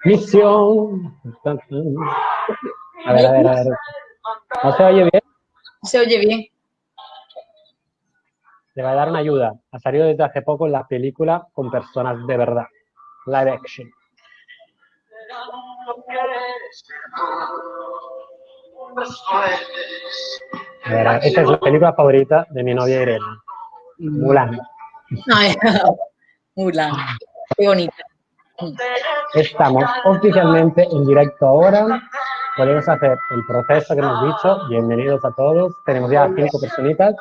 Misión. A ver, a ver, a ver. ¿No se oye bien? Se oye bien. Le va a dar una ayuda. Ha salido desde hace poco la película con personas de verdad. Live action. A ver, esta es la película favorita de mi novia Irene. Mulan. Ay, Mulan. Qué bonita. Estamos oficialmente en directo ahora. Podemos hacer el proceso que hemos dicho. Bienvenidos a todos. Tenemos ya 5 personitas.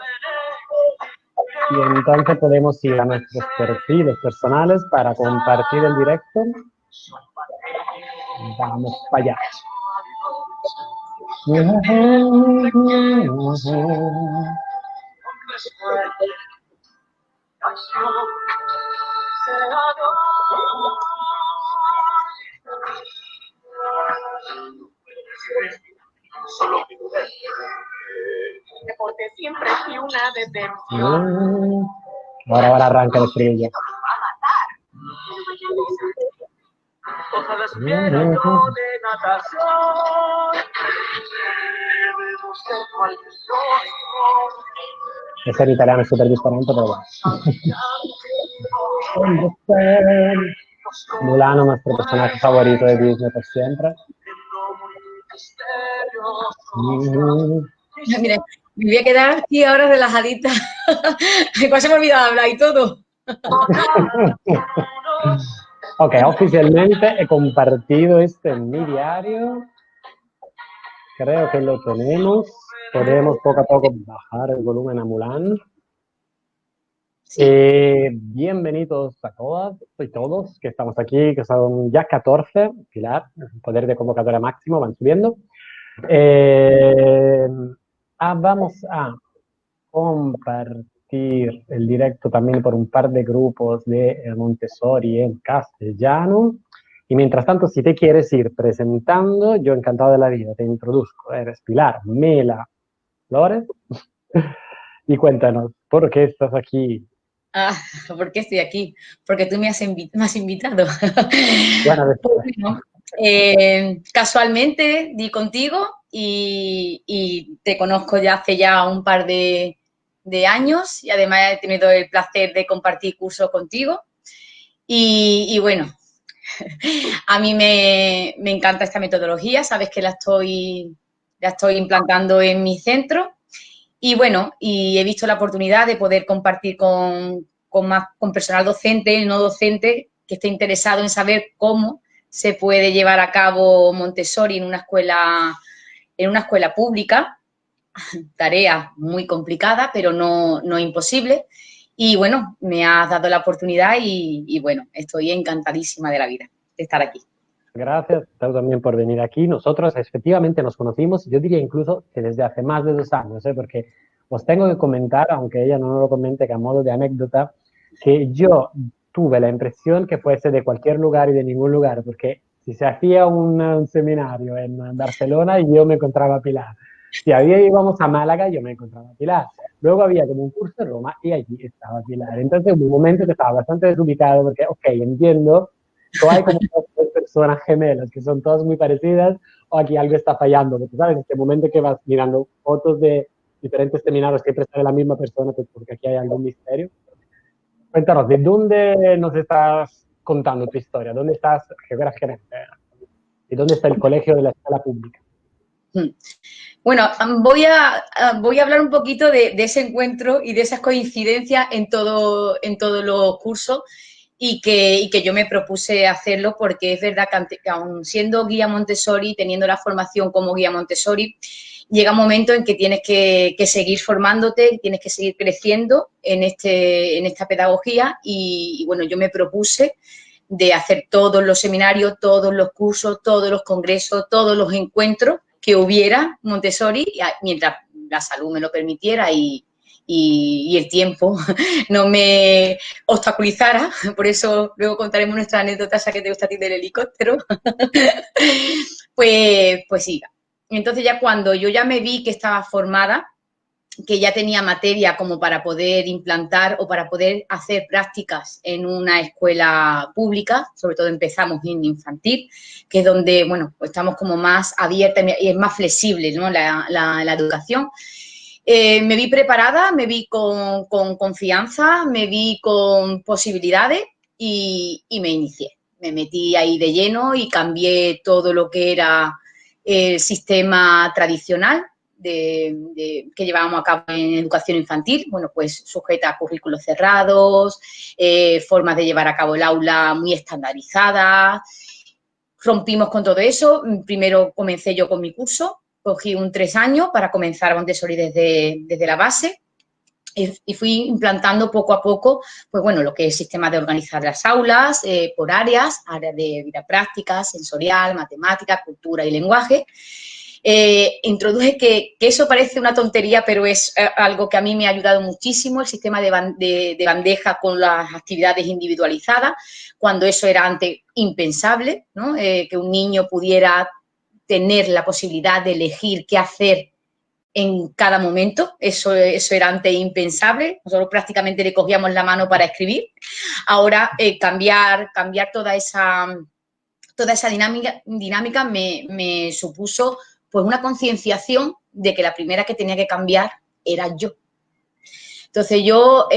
Y entonces podemos ir a nuestros perfiles personales para compartir el directo. Vamos para allá. Porque siempre fui una decepción. Ahora arranca el frío. Ojalá supiera yo de natación. Ese en italiano es súper diferente, pero bueno. Mulano, nuestro personaje favorito de Disney por siempre. Mira, me voy a quedar aquí ahora relajadita. Después se me ha olvidado hablar y todo. Ok, oficialmente he compartido este en mi diario. Creo que lo tenemos. Podemos poco a poco bajar el volumen a Mulan. Bienvenidos a todas y todos que estamos aquí, que son ya 14. Pilar, poder de convocatoria máximo, van subiendo. Vamos a compartir el directo también por un par de grupos de Montessori en castellano. Y mientras tanto, si te quieres ir presentando, yo encantado de la vida, te introduzco. Eres Pilar Mela Flores. Y cuéntanos, ¿por qué estás aquí? ¿Por qué estoy aquí? Porque tú me has invitado. Bueno, casualmente di contigo y te conozco ya hace ya un par de años y además he tenido el placer de compartir cursos contigo. Y bueno, a mí me encanta esta metodología, sabes que la estoy implantando en mi centro. Y bueno, y he visto la oportunidad de poder compartir con personal docente y no docente que esté interesado en saber cómo se puede llevar a cabo Montessori en una escuela pública. Tarea muy complicada, pero no imposible. Y bueno, me has dado la oportunidad y bueno, estoy encantadísima de la vida de estar aquí. Gracias también por venir aquí. Nosotros efectivamente nos conocimos, yo diría incluso que desde hace más de 2 años, porque os tengo que comentar, aunque ella no lo comente que a modo de anécdota, que yo tuve la impresión que fuese de cualquier lugar y de ningún lugar, porque si se hacía un seminario en Barcelona, yo me encontraba a Pilar. Si íbamos a Málaga, yo me encontraba a Pilar. Luego había como un curso en Roma y allí estaba Pilar. Entonces, en un momento que estaba bastante desubicado, porque, ok, entiendo, o hay como 2 personas gemelas que son todas muy parecidas, o aquí algo está fallando, porque sabes, en este momento que vas mirando fotos de diferentes seminarios que sale la misma persona, pues porque aquí hay algún misterio. Cuéntanos, ¿de dónde nos estás contando tu historia? ¿Dónde estás geográficamente? ¿Y dónde está el colegio de la escuela pública? Bueno, voy a hablar un poquito de ese encuentro y de esas coincidencias en todos los cursos y que yo me propuse hacerlo porque es verdad que aun siendo guía Montessori, teniendo la formación como guía Montessori, llega un momento en que tienes que seguir formándote, tienes que seguir creciendo en esta pedagogía y bueno, yo me propuse de hacer todos los seminarios, todos los cursos, todos los congresos, todos los encuentros que hubiera Montessori, mientras la salud me lo permitiera y el tiempo no me obstaculizara. Por eso luego contaremos nuestra anécdota, esa que te gusta a ti del helicóptero. pues sí. Entonces ya cuando yo ya me vi que estaba formada, que ya tenía materia como para poder implantar o para poder hacer prácticas en una escuela pública, sobre todo empezamos en infantil, que es donde, bueno, pues estamos como más abiertas y es más flexible, ¿no?, la educación. Me vi preparada, me vi con confianza, me vi con posibilidades y me inicié. Me metí ahí de lleno y cambié todo lo que era el sistema tradicional que llevábamos a cabo en educación infantil, bueno, pues sujeta a currículos cerrados, formas de llevar a cabo el aula muy estandarizadas. Rompimos con todo eso. Primero comencé yo con mi curso, cogí un 3 años para comenzar Montessori desde la base y fui implantando poco a poco, pues bueno, lo que es el sistema de organizar las aulas por áreas de vida práctica, sensorial, matemática, cultura y lenguaje. Introduje que eso parece una tontería, pero es algo que a mí me ha ayudado muchísimo, el sistema de bandeja con las actividades individualizadas, cuando eso era antes impensable, ¿no? Que un niño pudiera tener la posibilidad de elegir qué hacer en cada momento, eso era antes impensable, nosotros prácticamente le cogíamos la mano para escribir. Ahora cambiar toda esa dinámica me supuso pues una concienciación de que la primera que tenía que cambiar era yo. Entonces yo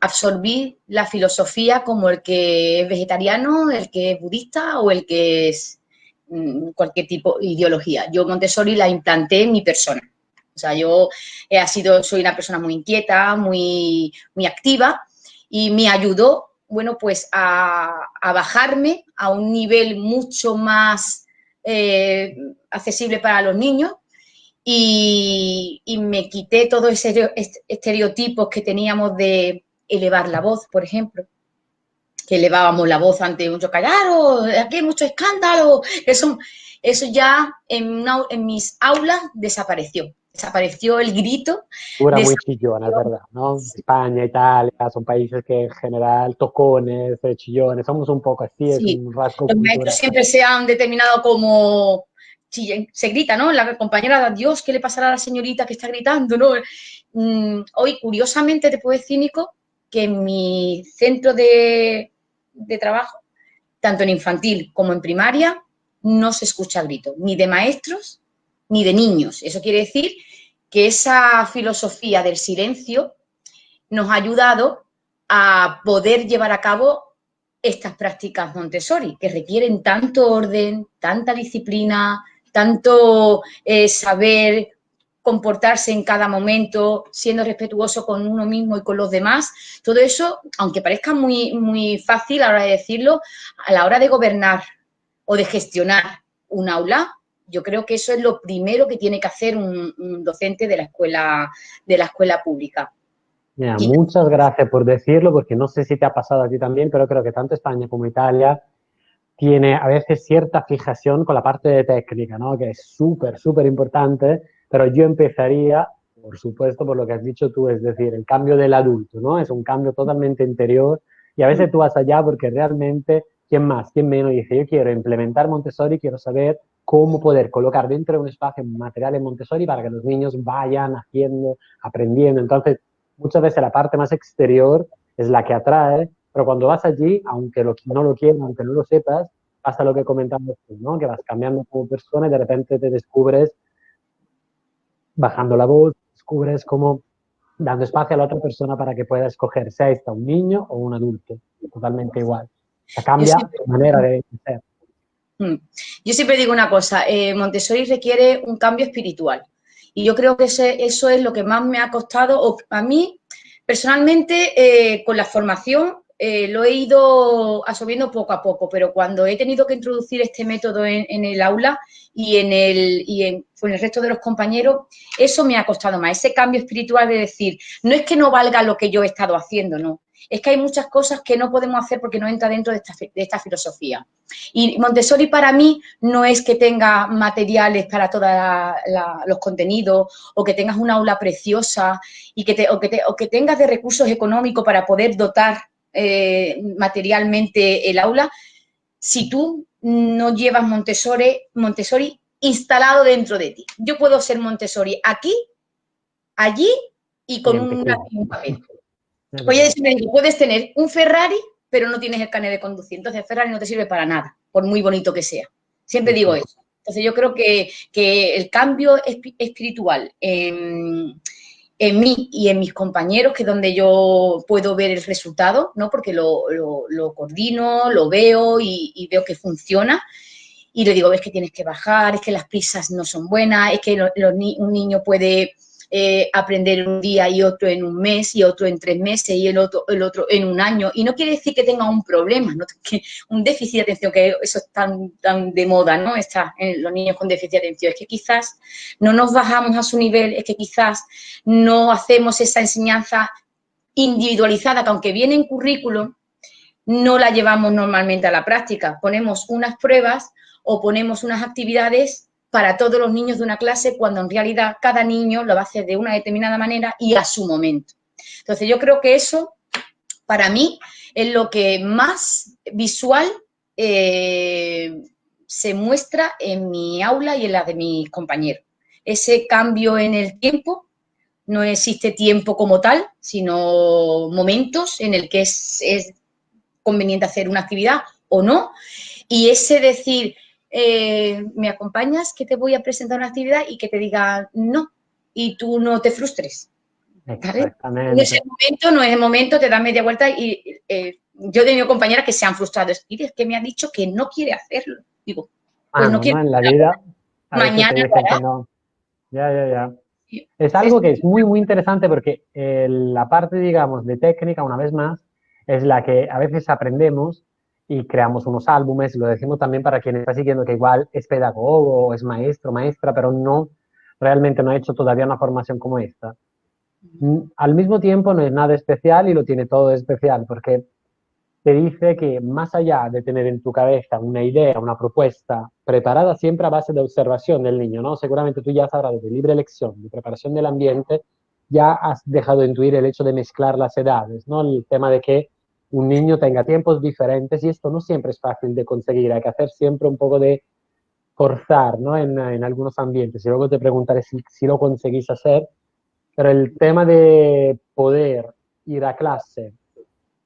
absorbí la filosofía como el que es vegetariano, el que es budista o el que es cualquier tipo de ideología. Yo Montessori la implanté en mi persona. O sea, yo soy una persona muy inquieta, muy activa y me ayudó, bueno, pues a bajarme a un nivel mucho más accesible para los niños y me quité todos esos estereotipos que teníamos de elevar la voz, por ejemplo, que elevábamos la voz ante mucho callaros, aquí hay mucho escándalo. Eso ya en mis aulas desapareció. Desapareció el grito. Muy chillona, es verdad, ¿no? España, Italia, son países que en general tocones, chillones, somos un poco así, sí, es un rasgo cultural. Los maestros siempre se han determinado como... Se grita, ¿no? La compañera, Dios, ¿qué le pasará a la señorita que está gritando, ¿no? Hoy, curiosamente, te puedo decir, Nico, que en mi centro de trabajo, tanto en infantil como en primaria, no se escucha grito, ni de maestros ni de niños. Eso quiere decir que esa filosofía del silencio nos ha ayudado a poder llevar a cabo estas prácticas Montessori, que requieren tanto orden, tanta disciplina, tanto saber comportarse en cada momento, siendo respetuoso con uno mismo y con los demás. Todo eso, aunque parezca muy fácil a la hora de decirlo, a la hora de gobernar o de gestionar un aula, yo creo que eso es lo primero que tiene que hacer un docente de la escuela pública. Mira, muchas gracias por decirlo, porque no sé si te ha pasado a ti también, pero creo que tanto España como Italia tiene a veces cierta fijación con la parte de técnica, ¿no? Que es súper importante, pero yo empezaría, por supuesto, por lo que has dicho tú, es decir, el cambio del adulto, ¿no? Es un cambio totalmente interior y a veces tú vas allá porque realmente, ¿quién más, quién menos? Dice, yo quiero implementar Montessori, quiero saber cómo poder colocar dentro de un espacio materiales Montessori para que los niños vayan haciendo, aprendiendo. Entonces, muchas veces la parte más exterior es la que atrae, pero cuando vas allí, aunque no lo quieras, aunque no lo sepas, pasa lo que comentamos tú, ¿no? Que vas cambiando como persona y de repente te descubres bajando la voz, descubres como dando espacio a la otra persona para que pueda escoger, sea esta un niño o un adulto, totalmente igual. O sea, cambia tu manera de ser. Yo siempre digo una cosa, Montessori requiere un cambio espiritual y yo creo que eso es lo que más me ha costado, o a mí personalmente con la formación lo he ido absorbiendo poco a poco, pero cuando he tenido que introducir este método en el aula y con el resto de los compañeros, eso me ha costado más, ese cambio espiritual de decir, no es que no valga lo que yo he estado haciendo, no, es que hay muchas cosas que no podemos hacer porque no entra dentro de esta filosofía. Y Montessori para mí no es que tenga materiales para todos los contenidos o que tengas una aula preciosa y o que tengas de recursos económicos para poder dotar materialmente el aula, si tú no llevas Montessori instalado dentro de ti. Yo puedo ser Montessori aquí, allí y con un papel. Pues ella siempre dice, puedes tener un Ferrari, pero no tienes el carnet de conducir. Entonces el Ferrari no te sirve para nada, por muy bonito que sea. Siempre digo eso. Entonces yo creo que el cambio espiritual en mí y en mis compañeros, que es donde yo puedo ver el resultado, ¿no? Porque lo coordino, lo veo y veo que funciona. Y le digo, es que tienes que bajar, es que las prisas no son buenas, es que un niño puede aprender un día y otro en un mes y otro en 3 meses y el otro en un año. Y no quiere decir que tenga un problema, ¿no? Que un déficit de atención, que eso es tan de moda, ¿no? Está en los niños con déficit de atención. Es que quizás no nos bajamos a su nivel, es que quizás no hacemos esa enseñanza individualizada, que aunque viene en currículum, no la llevamos normalmente a la práctica. Ponemos unas pruebas o ponemos unas actividades para todos los niños de una clase, cuando en realidad cada niño lo va a hacer de una determinada manera y a su momento. Entonces, yo creo que eso, para mí, es lo que más visual se muestra en mi aula y en la de mis compañeros. Ese cambio en el tiempo, no existe tiempo como tal, sino momentos en el que es conveniente hacer una actividad o no. Y ese decir, ¿me acompañas? Que te voy a presentar una actividad y que te diga no, y tú no te frustres. Exactamente. En ese momento, no es el momento, te das media vuelta y yo he tenido compañeras que se han frustrado. Es que me ha dicho que no quiere hacerlo. Digo, pues no quiere. En la vida, a veces mañana te dicen que no. Ya. Es algo que es muy interesante porque la parte, digamos, de técnica, una vez más, es la que a veces aprendemos y creamos unos álbumes, lo decimos también para quien está siguiendo, que igual es pedagogo o es maestro, maestra, pero realmente no ha hecho todavía una formación como esta. Al mismo tiempo no es nada especial y lo tiene todo especial, porque te dice que más allá de tener en tu cabeza una idea, una propuesta preparada siempre a base de observación del niño, ¿no? Seguramente tú ya sabrás de libre elección, de preparación del ambiente, ya has dejado de intuir el hecho de mezclar las edades, ¿no? El tema de que un niño tenga tiempos diferentes y esto no siempre es fácil de conseguir, hay que hacer siempre un poco de forzar, ¿no? En algunos ambientes y luego te preguntaré si lo conseguís hacer, pero el tema de poder ir a clase,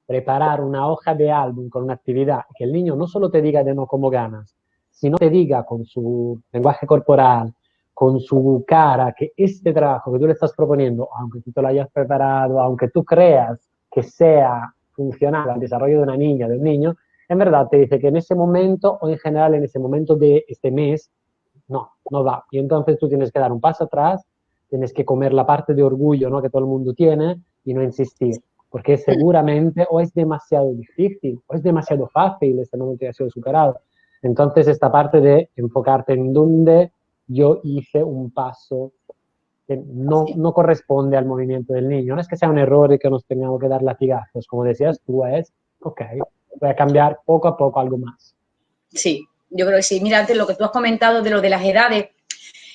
preparar una hoja de álbum con una actividad, que el niño no solo te diga de no como ganas, sino te diga con su lenguaje corporal, con su cara, que este trabajo que tú le estás proponiendo, aunque tú te lo hayas preparado, aunque tú creas que sea funcional al desarrollo de una niña, de un niño, en verdad te dice que en ese momento o en general en ese momento de este mes, no va. Y entonces tú tienes que dar un paso atrás, tienes que comer la parte de orgullo, ¿no?, que todo el mundo tiene y no insistir. Porque seguramente o es demasiado difícil o es demasiado fácil este momento ya ha sido superado. Entonces, esta parte de enfocarte en donde yo hice un paso que no corresponde al movimiento del niño. No es que sea un error y que nos tengamos que dar latigazos. Como decías tú, es, ok, voy a cambiar poco a poco algo más. Sí, yo creo que sí. Mira, antes lo que tú has comentado de lo de las edades,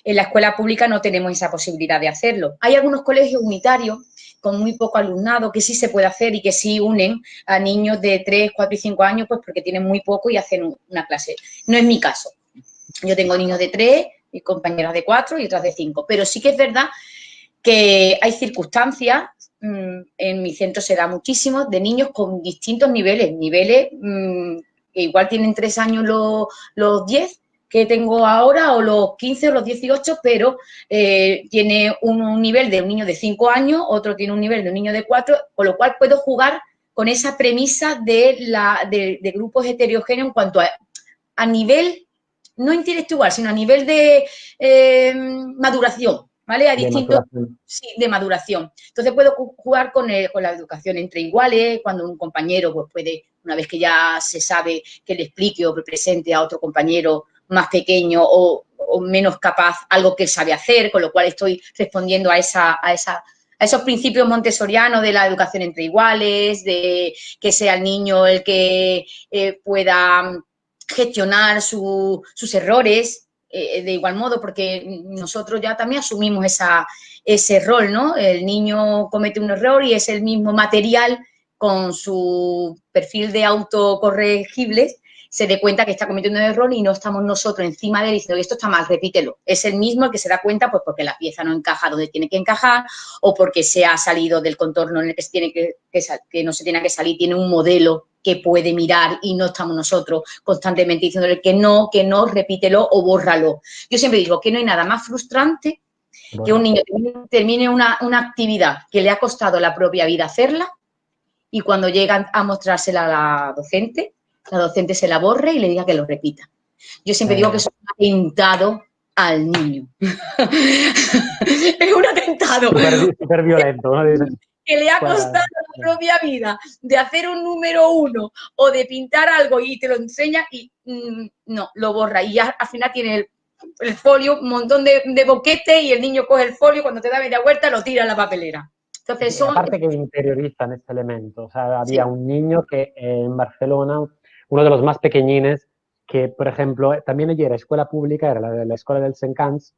en la escuela pública no tenemos esa posibilidad de hacerlo. Hay algunos colegios unitarios con muy poco alumnado que sí se puede hacer y que sí unen a niños de 3, 4 y 5 años, pues porque tienen muy poco y hacen una clase. No es mi caso. Yo tengo niños de 3 y compañeras de 4 y otras de 5. Pero sí que es verdad que hay circunstancias, en mi centro se da muchísimo, de niños con distintos niveles que igual tienen 3 años los 10 que tengo ahora, o los 15 o los 18, pero tiene un nivel de un niño de 5 años, otro tiene un nivel de un niño de 4, con lo cual puedo jugar con esa premisa de grupos heterogéneos en cuanto a nivel, no intelectual, sino a nivel de maduración, ¿vale? A distintos, sí, de maduración. Entonces puedo jugar con la educación entre iguales, cuando un compañero pues puede, una vez que ya se sabe, que le explique o que presente a otro compañero más pequeño o menos capaz algo que él sabe hacer, con lo cual estoy respondiendo a esos principios montessorianos de la educación entre iguales, de que sea el niño el que pueda gestionar sus errores de igual modo, porque nosotros ya también asumimos ese rol, ¿no? El niño comete un error y es el mismo material con su perfil de autocorregibles se dé cuenta que está cometiendo un error y no estamos nosotros encima de él diciendo que esto está mal, repítelo. Es el mismo el que se da cuenta pues porque la pieza no encaja donde tiene que encajar o porque se ha salido del contorno en el que, que no se tiene que salir, tiene un modelo que puede mirar y no estamos nosotros constantemente diciéndole que no, repítelo o bórralo. Yo siempre digo que no hay nada más frustrante que un niño termine una actividad que le ha costado la propia vida hacerla y cuando llegan a mostrársela a la docente se la borre y le diga que lo repita. Yo siempre digo que eso es un atentado al niño. Es un atentado. Súper violento, ¿no? Que le ha costado la propia vida de hacer un número 1 o de pintar algo y te lo enseña y no, lo borra. Y ya al final tiene el folio, un montón de boquetes y el niño coge el folio, cuando te da media vuelta lo tira a la papelera. Entonces, sí, aparte que interiorizan este elemento. O sea, había un niño que en Barcelona, uno de los más pequeñines, que, por ejemplo, también allí era escuela pública, era la escuela del Sencans,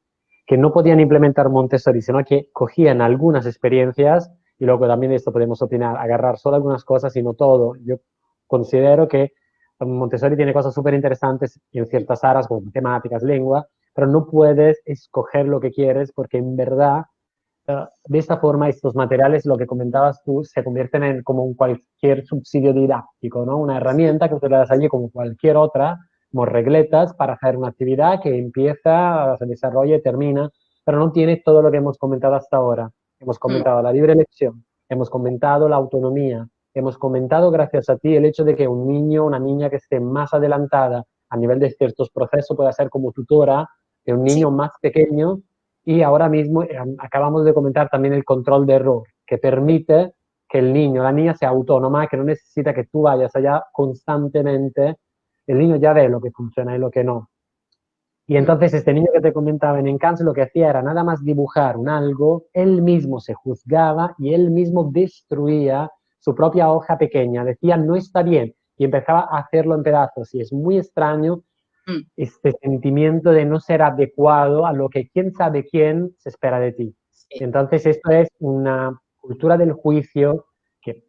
que no podían implementar Montessori, sino que cogían algunas experiencias y luego también de esto podemos opinar, agarrar solo algunas cosas y no todo. Yo considero que Montessori tiene cosas súper interesantes en ciertas áreas como matemáticas, lengua, pero no puedes escoger lo que quieres porque en verdad de esta forma estos materiales, lo que comentabas tú, se convierten en como un cualquier subsidio didáctico, ¿no? Una herramienta que utilizas allí como cualquier otra, como regletas para hacer una actividad que empieza, se desarrolla y termina, pero no tiene todo lo que hemos comentado hasta ahora. Hemos comentado la libre elección, hemos comentado la autonomía, hemos comentado, gracias a ti, el hecho de que un niño o una niña que esté más adelantada a nivel de ciertos procesos pueda ser como tutora de un niño más pequeño. Y ahora mismo acabamos de comentar también el control de error, que permite que el niño o la niña sea autónoma, que no necesita que tú vayas allá constantemente. El niño ya ve lo que funciona y lo que no. Y entonces este niño que te comentaba en Encanto lo que hacía era nada más dibujar un algo, él mismo se juzgaba y él mismo destruía su propia hoja pequeña. Decía, no está bien. Y empezaba a hacerlo en pedazos. Y es muy extraño este sentimiento de no ser adecuado a lo que quién sabe quién se espera de ti. Entonces esto es una cultura del juicio que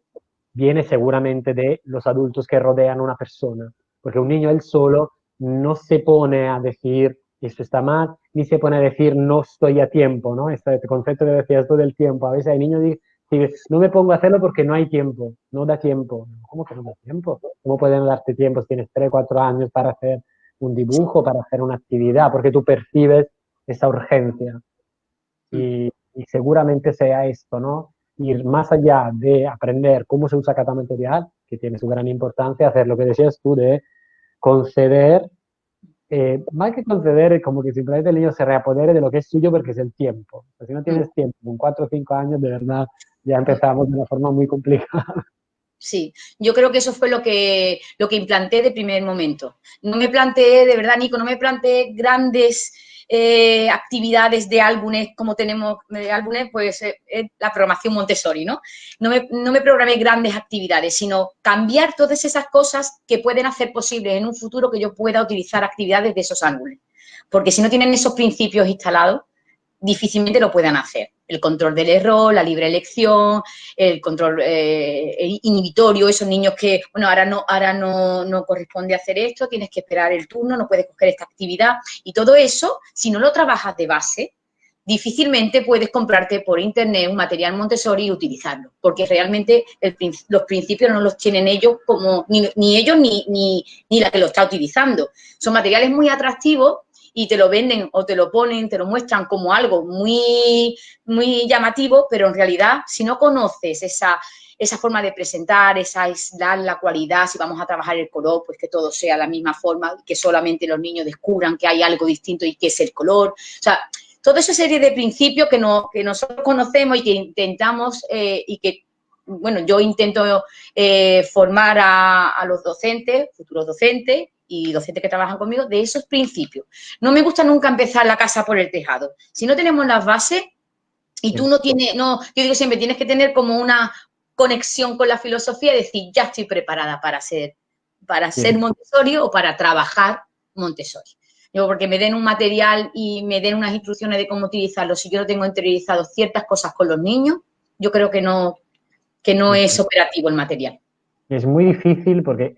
viene seguramente de los adultos que rodean a una persona, porque un niño él solo no se pone a decir esto está mal, ni se pone a decir no estoy a tiempo, ¿no? Este concepto que decías tú del tiempo, a veces hay niños que dicen no me pongo a hacerlo porque no hay tiempo, no da tiempo. ¿Cómo que no da tiempo? ¿Cómo pueden darte tiempo si tienes 3, 4 años para hacer un dibujo, para hacer una actividad? Porque tú percibes esa urgencia. Y seguramente sea esto, ¿no? Ir más allá de aprender cómo se usa cada material, que tiene su gran importancia, hacer lo que decías tú de conceder, más que conceder, como que simplemente el niño se reapodere de lo que es suyo porque es el tiempo. Pero si no tienes tiempo, con 4 o 5 años, de verdad, ya empezamos de una forma muy complicada. Sí, yo creo que eso fue lo que implanté de primer momento. No me planteé, de verdad, Nico, no me planteé grandes actividades de álbumes como tenemos de álbumes, pues la programación Montessori, ¿no? No me programé grandes actividades, sino cambiar todas esas cosas que pueden hacer posible en un futuro que yo pueda utilizar actividades de esos álbumes. Porque si no tienen esos principios instalados, difícilmente lo puedan hacer. El control del error, la libre elección, el control inhibitorio, esos niños que, bueno, ahora no corresponde hacer esto, tienes que esperar el turno, no puedes coger esta actividad. Y todo eso, si no lo trabajas de base, difícilmente puedes comprarte por internet un material Montessori y utilizarlo, porque realmente los principios no los tienen ellos como, ni ellos ni la que lo está utilizando. Son materiales muy atractivos y te lo venden o te lo ponen, te lo muestran como algo muy, muy llamativo, pero en realidad, si no conoces esa forma de presentar, esa aislar la cualidad, si vamos a trabajar el color, pues que todo sea la misma forma, que solamente los niños descubran que hay algo distinto y que es el color. O sea, toda esa serie de principios que nosotros conocemos y que intentamos y que, bueno, yo intento formar a los docentes, futuros docentes, y docentes que trabajan conmigo, de esos principios. No me gusta nunca empezar la casa por el tejado. Si no tenemos las bases y tú no tienes, yo digo siempre, tienes que tener como una conexión con la filosofía y decir, ya estoy preparada para ser Montessori o para trabajar Montessori. Digo, porque me den un material y me den unas instrucciones de cómo utilizarlo, si yo no tengo interiorizado ciertas cosas con los niños, yo creo que no es operativo el material. Es muy difícil porque,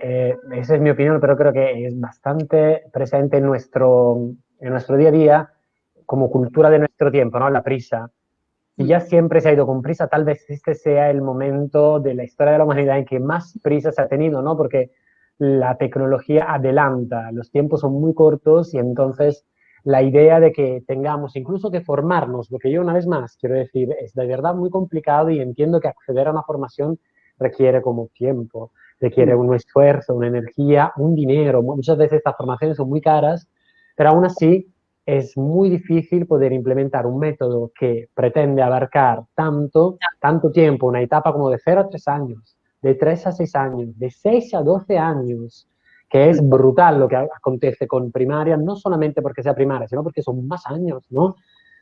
esa es mi opinión, pero creo que es bastante presente en nuestro día a día como cultura de nuestro tiempo, ¿no? La prisa. Si ya siempre se ha ido con prisa, tal vez este sea el momento de la historia de la humanidad en que más prisa se ha tenido, ¿no? Porque la tecnología adelanta, los tiempos son muy cortos y entonces la idea de que tengamos incluso que formarnos, porque yo una vez más quiero decir, es de verdad muy complicado y entiendo que acceder a una formación requiere como tiempo, requiere un esfuerzo, una energía, un dinero. Muchas veces estas formaciones son muy caras, pero aún así es muy difícil poder implementar un método que pretende abarcar tanto tiempo, una etapa como de 0 a 3 años, de 3 a 6 años, de 6 a 12 años, que es brutal lo que acontece con primaria, no solamente porque sea primaria, sino porque son más años, ¿no?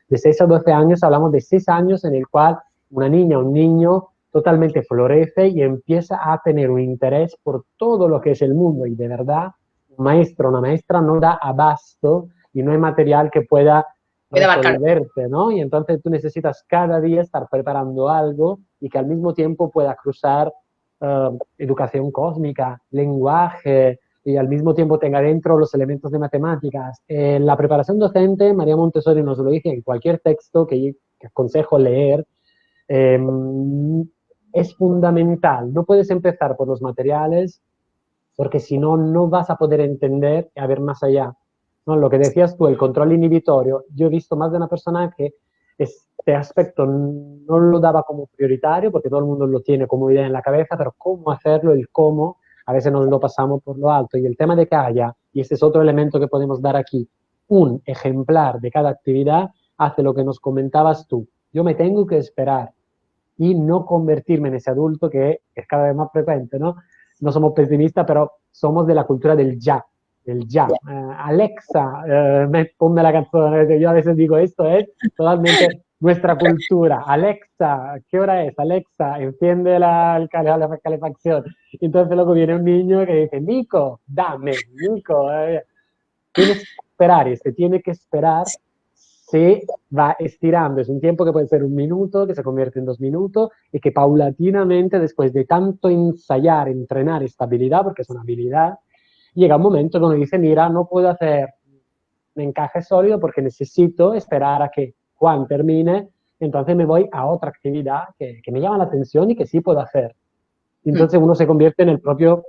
De 6 a 12 años hablamos de 6 años en el cual una niña o un niño totalmente florece y empieza a tener un interés por todo lo que es el mundo y de verdad un maestro o una maestra no da abasto y no hay material que pueda Puede abarcar. resolverte, ¿no? Y entonces tú necesitas cada día estar preparando algo y que al mismo tiempo pueda cruzar educación cósmica, lenguaje y al mismo tiempo tenga dentro los elementos de matemáticas. La preparación docente, María Montessori nos lo dice en cualquier texto que aconsejo leer, eh, es fundamental. No puedes empezar por los materiales porque si no, no vas a poder entender y a ver más allá. ¿No? Lo que decías tú, el control inhibitorio, yo he visto más de una persona que este aspecto no lo daba como prioritario, porque todo el mundo lo tiene como idea en la cabeza, pero cómo hacerlo, el cómo, a veces nos lo pasamos por lo alto. Y el tema de que haya, y este es otro elemento que podemos dar aquí, un ejemplar de cada actividad, hace lo que nos comentabas tú. Yo me tengo que esperar y no convertirme en ese adulto que es cada vez más frecuente, ¿no? No somos pesimistas, pero somos de la cultura del ya, del ya. Alexa, ponme la canción. Yo a veces digo, esto es totalmente nuestra cultura. Alexa, ¿qué hora es? Alexa, enciende la calefacción. Entonces luego viene un niño que dice, Nico, dame, Nico. Tienes que esperar y se tiene que esperar, se va estirando. Es un tiempo que puede ser 1 minuto, que se convierte en 2 minutos y que paulatinamente, después de tanto ensayar, entrenar esta habilidad, porque es una habilidad, llega un momento que uno dice, mira, no puedo hacer un encaje sólido porque necesito esperar a que Juan termine, entonces me voy a otra actividad que me llama la atención y que sí puedo hacer. Entonces uno se convierte en el propio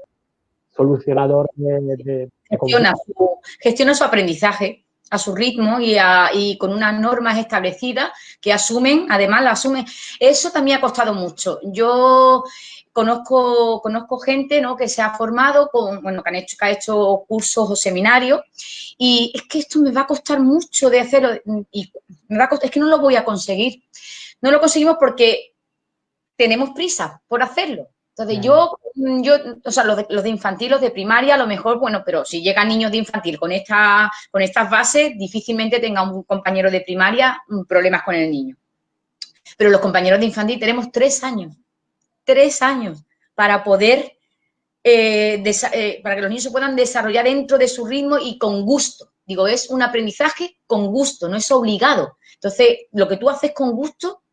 solucionador de Gestiona su aprendizaje a su ritmo y con unas normas establecidas que asumen, además la asumen. Eso también ha costado mucho. Yo conozco gente, ¿no?, que se ha formado, que ha hecho cursos o seminarios y es que esto me va a costar mucho de hacerlo y es que no lo voy a conseguir. No lo conseguimos porque tenemos prisa por hacerlo. Entonces, o sea, los de infantil, los de primaria, a lo mejor, bueno, pero si llegan niños de infantil con estas bases, difícilmente tenga un compañero de primaria problemas con el niño. Pero los compañeros de infantil tenemos 3 años para poder, para que los niños se puedan desarrollar dentro de su ritmo y con gusto. Digo, es un aprendizaje con gusto, no es obligado. Entonces, lo que tú haces con gusto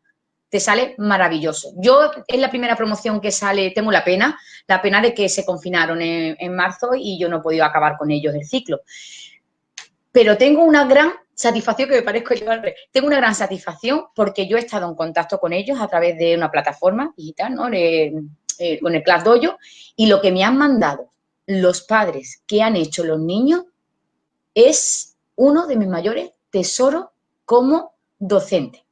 te sale maravilloso. Yo es la primera promoción que sale, tengo la pena de que se confinaron en marzo y yo no he podido acabar con ellos el ciclo. Pero tengo una gran satisfacción, que me parezco yo al revés, tengo una gran satisfacción porque yo he estado en contacto con ellos a través de una plataforma digital, ¿no?, con el ClassDojo, y lo que me han mandado los padres que han hecho los niños es uno de mis mayores tesoros como docente.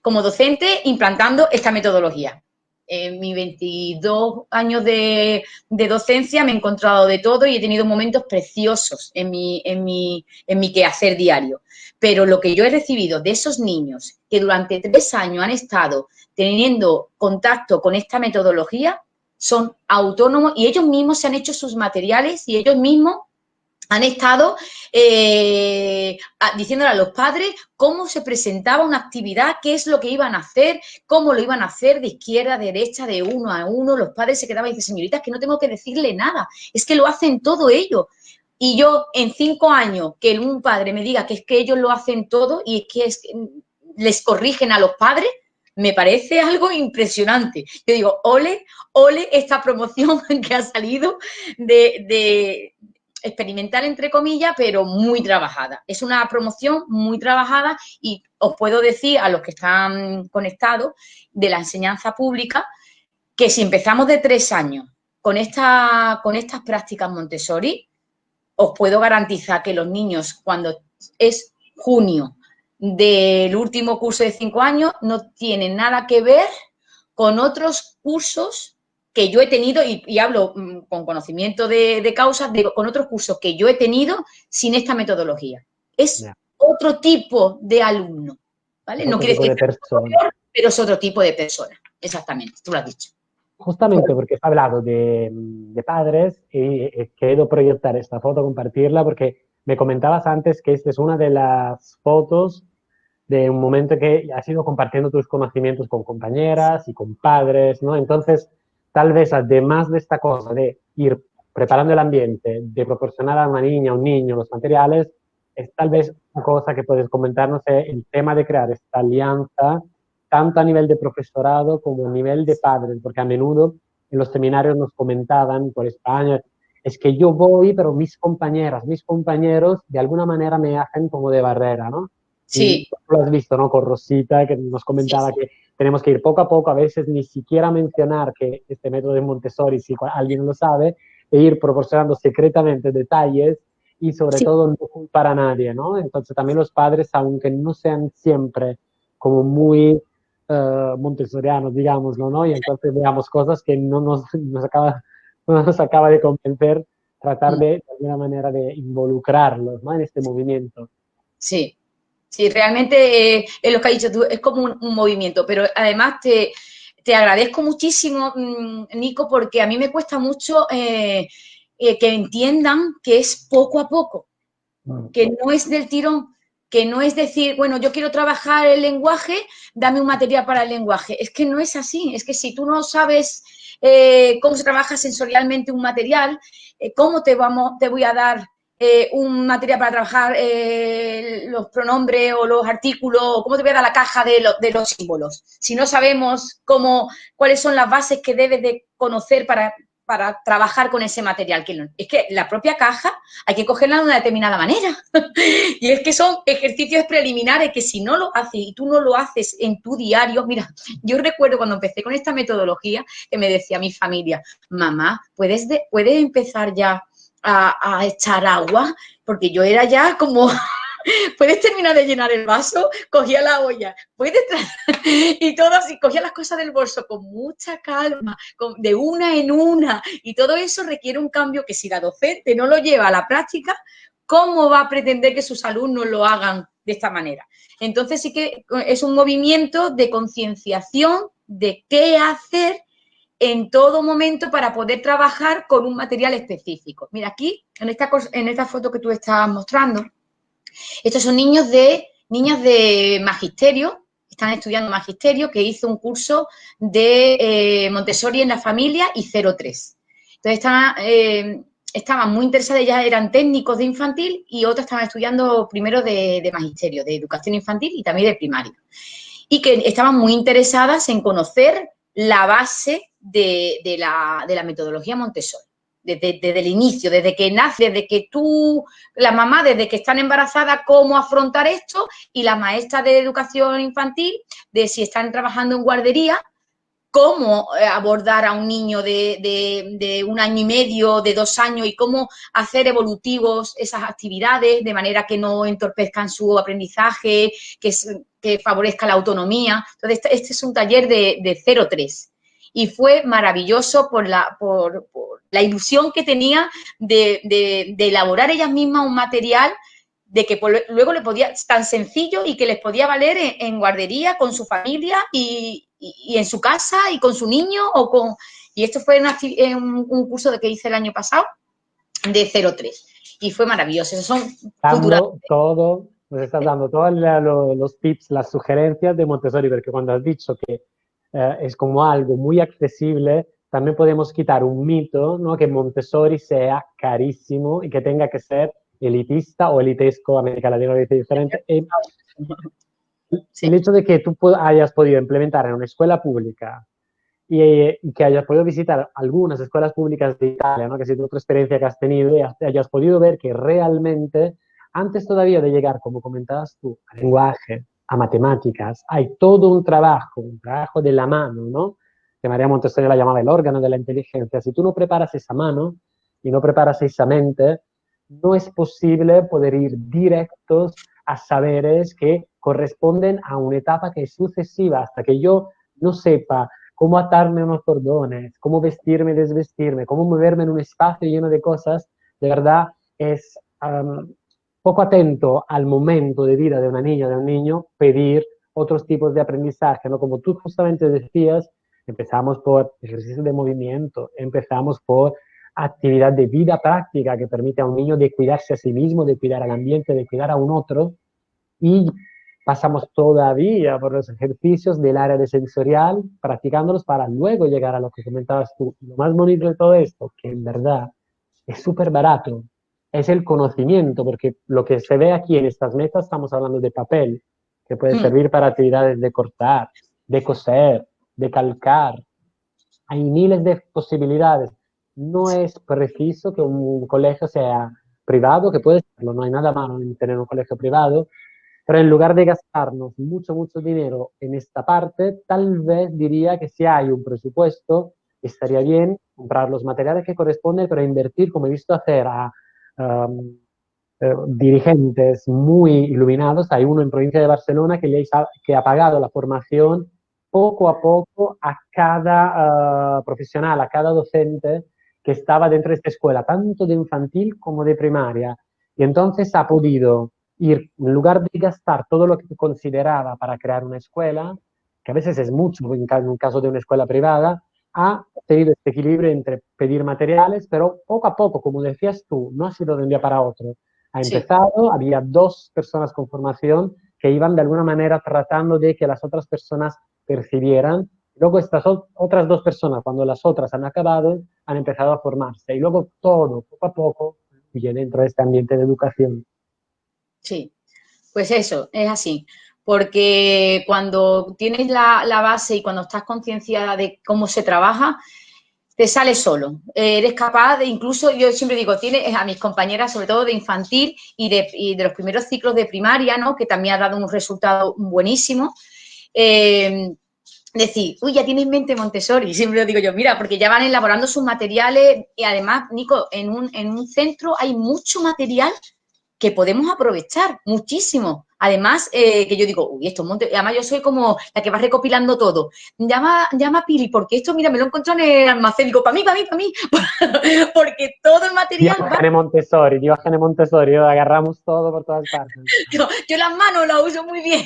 Como docente implantando esta metodología. En mis 22 años de docencia me he encontrado de todo y he tenido momentos preciosos en mi quehacer diario. Pero lo que yo he recibido de esos niños que durante 3 años han estado teniendo contacto con esta metodología son autónomos y ellos mismos se han hecho sus materiales y ellos mismos han estado diciéndole a los padres cómo se presentaba una actividad, qué es lo que iban a hacer, cómo lo iban a hacer de izquierda a derecha, de uno a uno. Los padres se quedaban y dicen, señorita, es que no tengo que decirle nada, es que lo hacen todo ellos. Y yo, en 5 años, que un padre me diga que es que ellos lo hacen todo y es que les corrigen a los padres, me parece algo impresionante. Yo digo, ole, ole esta promoción que ha salido de experimental, entre comillas, pero muy trabajada. Es una promoción muy trabajada y os puedo decir a los que están conectados de la enseñanza pública que si empezamos de 3 años con estas prácticas Montessori, os puedo garantizar que los niños, cuando es junio del último curso de 5 años, no tienen nada que ver con otros cursos que yo he tenido, y hablo con conocimiento de causas, con otros cursos que yo he tenido sin esta metodología. Es otro tipo de alumno, ¿vale? No quiere decir que es peor, pero es otro tipo de persona. Exactamente, tú lo has dicho. Justamente porque has hablado de padres y he querido proyectar esta foto, compartirla, porque me comentabas antes que esta es una de las fotos de un momento que has ido compartiendo tus conocimientos con compañeras y con padres, ¿no? Entonces, tal vez además de esta cosa de ir preparando el ambiente, de proporcionar a una niña o un niño los materiales, es tal vez una cosa que puedes comentarnos, el tema de crear esta alianza tanto a nivel de profesorado como a nivel de padres, porque a menudo en los seminarios nos comentaban por España, es que yo voy, pero mis compañeras, mis compañeros, de alguna manera me hacen como de barrera, ¿no? Sí. Y lo has visto, ¿no? Con Rosita, que nos comentaba que tenemos que ir poco a poco, a veces ni siquiera mencionar que este método de Montessori, si alguien lo sabe, e ir proporcionando secretamente detalles y sobre todo no culpar a nadie, ¿no? Entonces también los padres, aunque no sean siempre como muy montessorianos, digámoslo, ¿no? Y entonces veamos cosas que no nos acaba de convencer, tratar de alguna manera de involucrarlos, ¿no? En este movimiento. Sí, sí, realmente es lo que has dicho tú, es como un movimiento, pero además te agradezco muchísimo, Nico, porque a mí me cuesta mucho que entiendan que es poco a poco, que no es del tirón, que no es decir, bueno, yo quiero trabajar el lenguaje, dame un material para el lenguaje. Es que no es así, es que si tú no sabes cómo se trabaja sensorialmente un material, ¿cómo te voy a dar un material para trabajar los pronombres o los artículos? O ¿cómo te voy a dar la caja de los símbolos? Si no sabemos cuáles son las bases que debes de conocer para trabajar con ese material. Es que la propia caja hay que cogerla de una determinada manera. Y es que son ejercicios preliminares que si no lo haces y tú no lo haces en tu diario, mira, yo recuerdo cuando empecé con esta metodología que me decía mi familia, mamá, ¿puedes empezar ya a echar agua? Porque yo era ya como... ¿Puedes terminar de llenar el vaso? Cogía la olla, y todo así, cogía las cosas del bolso con mucha calma, de una en una, y todo eso requiere un cambio que si la docente no lo lleva a la práctica, ¿cómo va a pretender que sus alumnos lo hagan de esta manera? Entonces sí que es un movimiento de concienciación de qué hacer en todo momento para poder trabajar con un material específico. Mira, aquí, en esta foto que tú estás mostrando, estos son niñas de magisterio, están estudiando magisterio, que hizo un curso de Montessori en la familia y 03. Entonces estaban muy interesadas, ellas eran técnicos de infantil y otras estaban estudiando primero de magisterio, de educación infantil y también de primaria. Y que estaban muy interesadas en conocer la base de la metodología Montessori. Desde el inicio, desde que nace, desde que la mamá, desde que están embarazadas, cómo afrontar esto, y la maestra de educación infantil, de si están trabajando en guardería, cómo abordar a un niño de 1 año y medio, de 2 años, y cómo hacer evolutivos esas actividades de manera que no entorpezcan su aprendizaje, que favorezca la autonomía. Entonces, este es un taller de 0-3. Y fue maravilloso por la ilusión que tenía de elaborar ellas mismas un material de que luego le podía, tan sencillo y que les podía valer en guardería, con su familia y en su casa y con su niño y esto fue un curso que hice el año pasado de 0-3 y fue maravilloso. Esos son nos estás dando todos los tips, las sugerencias de Montessori, porque cuando has dicho que es como algo muy accesible, también podemos quitar un mito, ¿no? Que Montessori sea carísimo y que tenga que ser elitista o elitesco, América Latina lo dice diferente. Sí. El hecho de que tú hayas podido implementar en una escuela pública y que hayas podido visitar algunas escuelas públicas de Italia, ¿no? Que ha sido otra experiencia que has tenido y hayas podido ver que realmente, antes todavía de llegar, como comentabas tú, al lenguaje, a matemáticas, hay todo un trabajo de la mano, ¿no? Que María Montessori la llamaba el órgano de la inteligencia. Si tú no preparas esa mano y no preparas esa mente, no es posible poder ir directos a saberes que corresponden a una etapa que es sucesiva hasta que yo no sepa cómo atarme unos cordones, cómo vestirme y desvestirme, cómo moverme en un espacio lleno de cosas, de verdad es poco atento al momento de vida de una niña o de un niño pedir otros tipos de aprendizaje, ¿no? Como tú justamente decías, empezamos por ejercicio de movimiento, empezamos por actividad de vida práctica que permite a un niño de cuidarse a sí mismo, de cuidar al ambiente, de cuidar a un otro, y pasamos todavía por los ejercicios del área de sensorial, practicándolos para luego llegar a lo que comentabas tú. Lo más bonito de todo esto, que en verdad es súper barato, es el conocimiento, porque lo que se ve aquí en estas metas, estamos hablando de papel, que puede servir para actividades de cortar, de coser, de calcar. Hay miles de posibilidades. No es preciso que un colegio sea privado, que puede serlo, no hay nada malo en tener un colegio privado, pero en lugar de gastarnos mucho dinero en esta parte, tal vez diría que si hay un presupuesto, estaría bien comprar los materiales que corresponden, pero invertir, como he visto hacer a um, dirigentes muy iluminados. Hay uno en provincia de Barcelona que ha pagado la formación poco a poco a cada profesional, a cada docente que estaba dentro de esta escuela, tanto de infantil como de primaria. Y entonces ha podido ir, en lugar de gastar todo lo que consideraba para crear una escuela, que a veces es mucho en un caso de una escuela privada, ha tenido este equilibrio entre pedir materiales, pero poco a poco, como decías tú, no ha sido de un día para otro. Ha Sí. empezado, había 2 personas con formación que iban de alguna manera tratando de que las otras personas percibieran. Luego estas otras 2 personas, cuando las otras han acabado, han empezado a formarse. Y luego todo, poco a poco, fluye dentro de este ambiente de educación. Sí, pues eso, es así. Porque cuando tienes la base y cuando estás concienciada de cómo se trabaja, te sale solo. Eres capaz de, incluso, yo siempre digo, tienes a mis compañeras, sobre todo de infantil y de los primeros ciclos de primaria, ¿no? Que también ha dado un resultado buenísimo. Decir, uy, ya tienes mente Montessori, siempre lo digo yo, mira, porque ya van elaborando sus materiales y además, Nico, en un centro hay mucho material que podemos aprovechar muchísimo. Además, que yo digo, uy, esto monte, además yo soy como la que va recopilando todo. Llama a Pili, porque esto, mira, me lo encontré en el almacén, digo, para mí, porque todo el material va. Diógenes Montessori, agarramos todo por todas partes. Yo las manos las uso muy bien.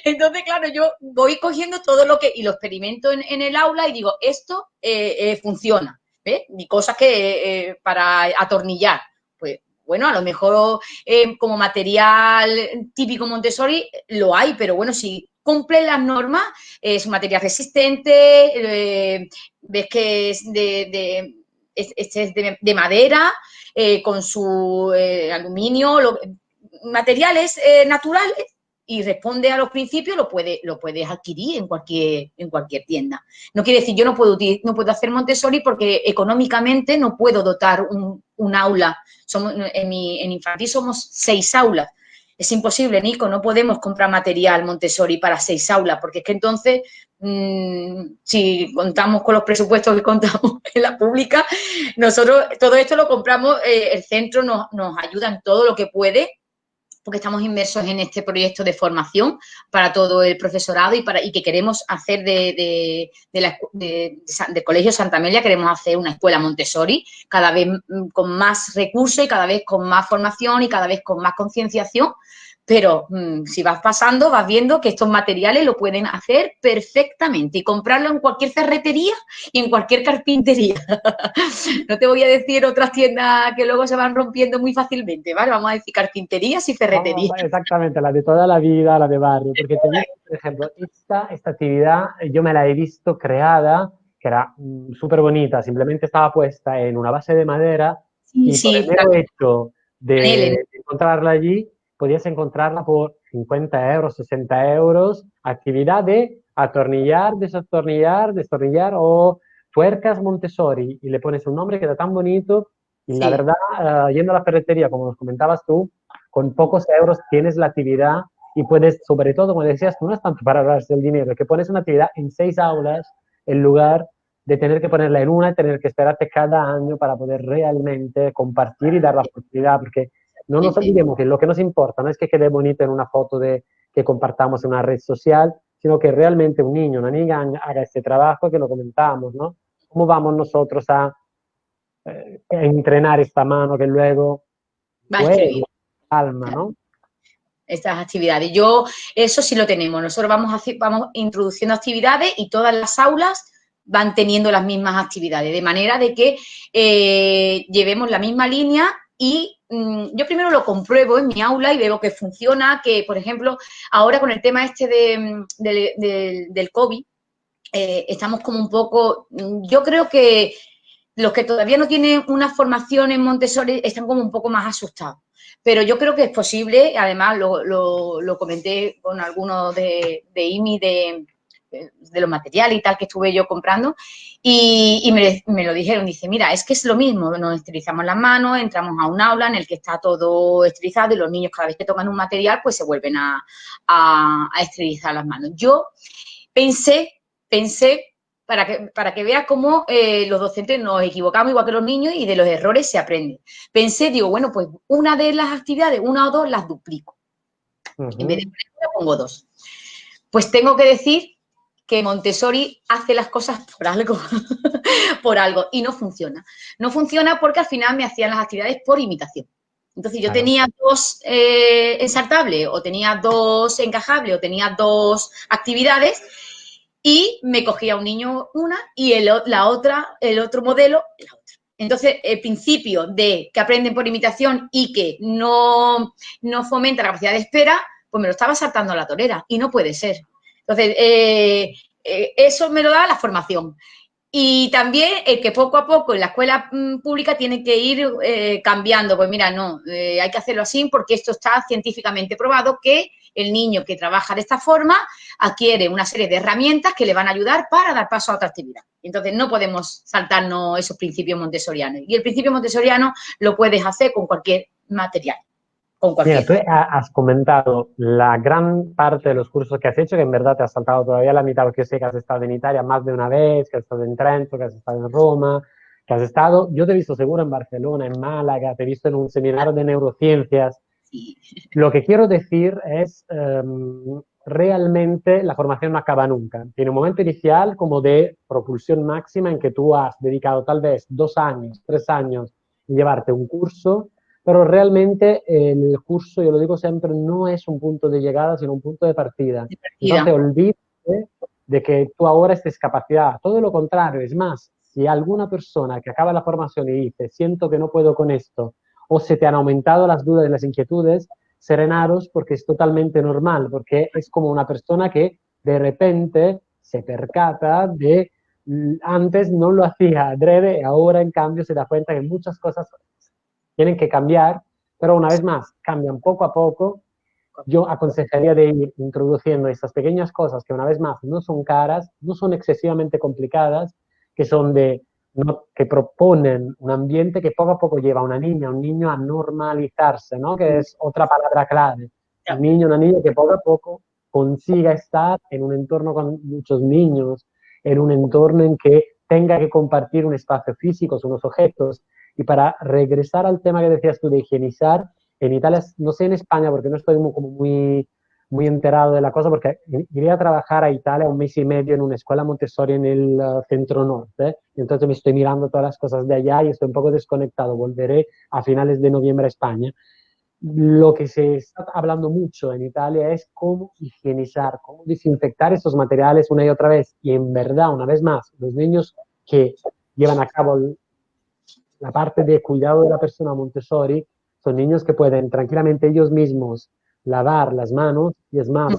Entonces, claro, yo voy cogiendo todo lo que, y lo experimento en el aula y digo, esto funciona, ¿ves? Y cosas que para atornillar, pues bueno, a lo mejor como material típico Montessori lo hay, pero bueno, si cumple las normas, es un material resistente, ves que es de madera, con su aluminio, materiales naturales, y responde a los principios, lo puedes adquirir en cualquier tienda. No quiere decir, yo no puedo hacer Montessori porque económicamente no puedo dotar un aula. En infantil somos 6 aulas. Es imposible, Nico, no podemos comprar material Montessori para 6 aulas, porque es que entonces, si contamos con los presupuestos que contamos en la pública, nosotros todo esto lo compramos, el centro nos ayuda en todo lo que puede, porque estamos inmersos en este proyecto de formación para todo el profesorado y que queremos hacer del Colegio Santa Amelia, queremos hacer una escuela Montessori cada vez con más recursos y cada vez con más formación y cada vez con más concienciación. Pero si vas pasando, vas viendo que estos materiales lo pueden hacer perfectamente y comprarlo en cualquier ferretería y en cualquier carpintería. No te voy a decir otras tiendas que luego se van rompiendo muy fácilmente, ¿vale? Vamos a decir carpinterías y ferreterías. No, exactamente, la de toda la vida, la de barrio, porque te digo, por ejemplo, esta actividad yo me la he visto creada, que era súper bonita, simplemente estaba puesta en una base de madera Sí, y por el sí, mero hecho paneles. de encontrarla allí, podías encontrarla por 50 euros, 60 euros, actividad de atornillar, desatornillar, destornillar o tuercas Montessori y le pones un nombre que queda tan bonito y la Sí, verdad, yendo a la ferretería, como nos comentabas tú, con pocos euros tienes la actividad y puedes, sobre todo, como decías tú, no es tanto para hablar del dinero, que pones una actividad en 6 aulas en lugar de tener que ponerla en una y tener que esperarte cada año para poder realmente compartir y dar la oportunidad, porque no nos entiendo. olvidemos que lo que nos importa no es que quede bonito en una foto de, que compartamos en una red social, sino que realmente un niño, una niña haga este trabajo que lo comentamos, ¿no? ¿Cómo vamos nosotros a entrenar esta mano que luego Va a juegue, escribir. alma, ¿no? Estas actividades. Yo, eso sí lo tenemos. Nosotros vamos introduciendo actividades y todas las aulas van teniendo las mismas actividades, de manera de que llevemos la misma línea y yo primero lo compruebo en mi aula y veo que funciona, que, por ejemplo, ahora con el tema este del COVID, estamos como un poco, yo creo que los que todavía no tienen una formación en Montessori están como un poco más asustados. Pero yo creo que es posible, además lo comenté con algunos de IMI de los materiales y tal que estuve yo comprando y me lo dijeron, dice, mira, es que es lo mismo, nos esterilizamos las manos, entramos a un aula en el que está todo esterilizado y los niños cada vez que tocan un material pues se vuelven a esterilizar las manos. Yo pensé para que veas cómo los docentes nos equivocamos igual que los niños y de los errores se aprende. Pensé, digo, bueno, pues una de las actividades, una o dos, las duplico. En vez de poner una, pongo dos. Pues tengo que decir que Montessori hace las cosas por algo, por algo, y no funciona. No funciona porque al final me hacían las actividades por imitación. Entonces yo Claro. tenía dos ensartables, o tenía dos encajables, o tenía dos actividades, y me cogía un niño una y el otro modelo la otra. Entonces, el principio de que aprenden por imitación y que no fomenta la capacidad de espera, pues me lo estaba saltando a la torera y no puede ser. Entonces, eso me lo da la formación. Y también el que poco a poco en la escuela pública tiene que ir cambiando. Pues mira, no, hay que hacerlo así porque esto está científicamente probado que el niño que trabaja de esta forma adquiere una serie de herramientas que le van a ayudar para dar paso a otra actividad. Entonces, no podemos saltarnos esos principios montessorianos. Y el principio montessoriano lo puedes hacer con cualquier material, con Mira, cualquier. tú has comentado la gran parte de los cursos que has hecho, que en verdad te has saltado todavía la mitad, porque yo sé que has estado en Italia más de una vez, que has estado en Trento, que has estado en Roma, que has estado, yo te he visto seguro en Barcelona, en Málaga, te he visto en un seminario de neurociencias. Sí. Lo que quiero decir es, realmente la formación no acaba nunca. Tiene un momento inicial como de propulsión máxima en que tú has dedicado tal vez 2 años, 3 años en llevarte un curso, pero realmente el curso, yo lo digo siempre, no es un punto de llegada, sino un punto de partida. Entonces, Divertida. olvídate de que tú ahora estés capacidad. Todo lo contrario, es más, si alguna persona que acaba la formación y dice, siento que no puedo con esto, o se te han aumentado las dudas y las inquietudes, serenaros porque es totalmente normal, porque es como una persona que de repente se percata de antes no lo hacía adrede, ahora en cambio se da cuenta que muchas cosas tienen que cambiar, pero una vez más, cambian poco a poco. Yo aconsejaría de ir introduciendo estas pequeñas cosas que una vez más no son caras, no son excesivamente complicadas, que son de no, que proponen un ambiente que poco a poco lleva a una niña, a un niño a normalizarse, ¿no? Que es otra palabra clave. Un niño, una niña que poco a poco consiga estar en un entorno con muchos niños, en un entorno en que tenga que compartir un espacio físico, unos objetos. Y para regresar al tema que decías tú de higienizar, en Italia, no sé en España porque no estoy como muy enterado de la cosa, porque iría a trabajar a Italia 1 mes y medio en una escuela Montessori en el centro norte, entonces me estoy mirando todas las cosas de allá y estoy un poco desconectado, volveré a finales de noviembre a España. Lo que se está hablando mucho en Italia es cómo higienizar, cómo desinfectar estos materiales una y otra vez, y en verdad, una vez más, los niños que llevan a cabo la parte de cuidado de la persona Montessori son niños que pueden tranquilamente ellos mismos lavar las manos y es más,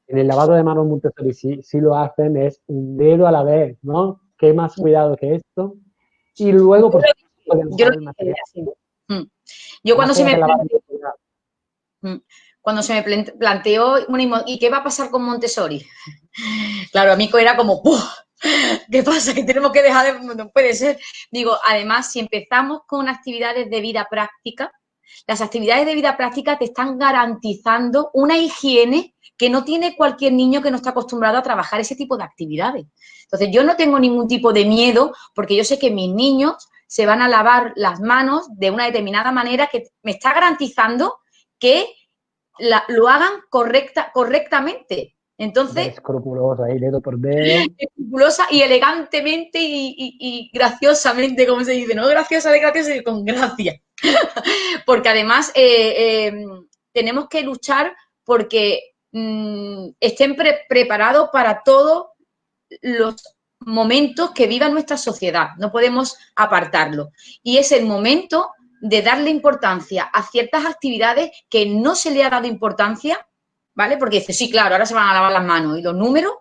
en el lavado de manos Montessori si lo hacen es un dedo a la vez, ¿no? ¿Qué más cuidado que esto? Y luego, por supuesto, pueden Yo lo usar el hice material. así. Yo Más cuando se allá me del lavado de cuidado. Cuando se me planteó, bueno, ¿y qué va a pasar con Montessori? Claro, a mí era como, ¡puf! ¿Qué pasa? Que tenemos que dejar de... No puede ser. Digo, además, si empezamos con actividades de vida práctica, las actividades de vida práctica te están garantizando una higiene que no tiene cualquier niño que no está acostumbrado a trabajar ese tipo de actividades. Entonces, yo no tengo ningún tipo de miedo porque yo sé que mis niños se van a lavar las manos de una determinada manera que me está garantizando que lo hagan correctamente. Entonces, escrupuloso ahí, dedo por dedo. escrupulosa y elegantemente y graciosamente, como se dice, no graciosa de graciosa, sino con gracia. Porque además tenemos que luchar porque estén preparados para todos los momentos que viva nuestra sociedad. No podemos apartarlo. Y es el momento de darle importancia a ciertas actividades que no se le ha dado importancia, ¿vale? Porque dice, sí, claro, ahora se van a lavar las manos. ¿Y los números?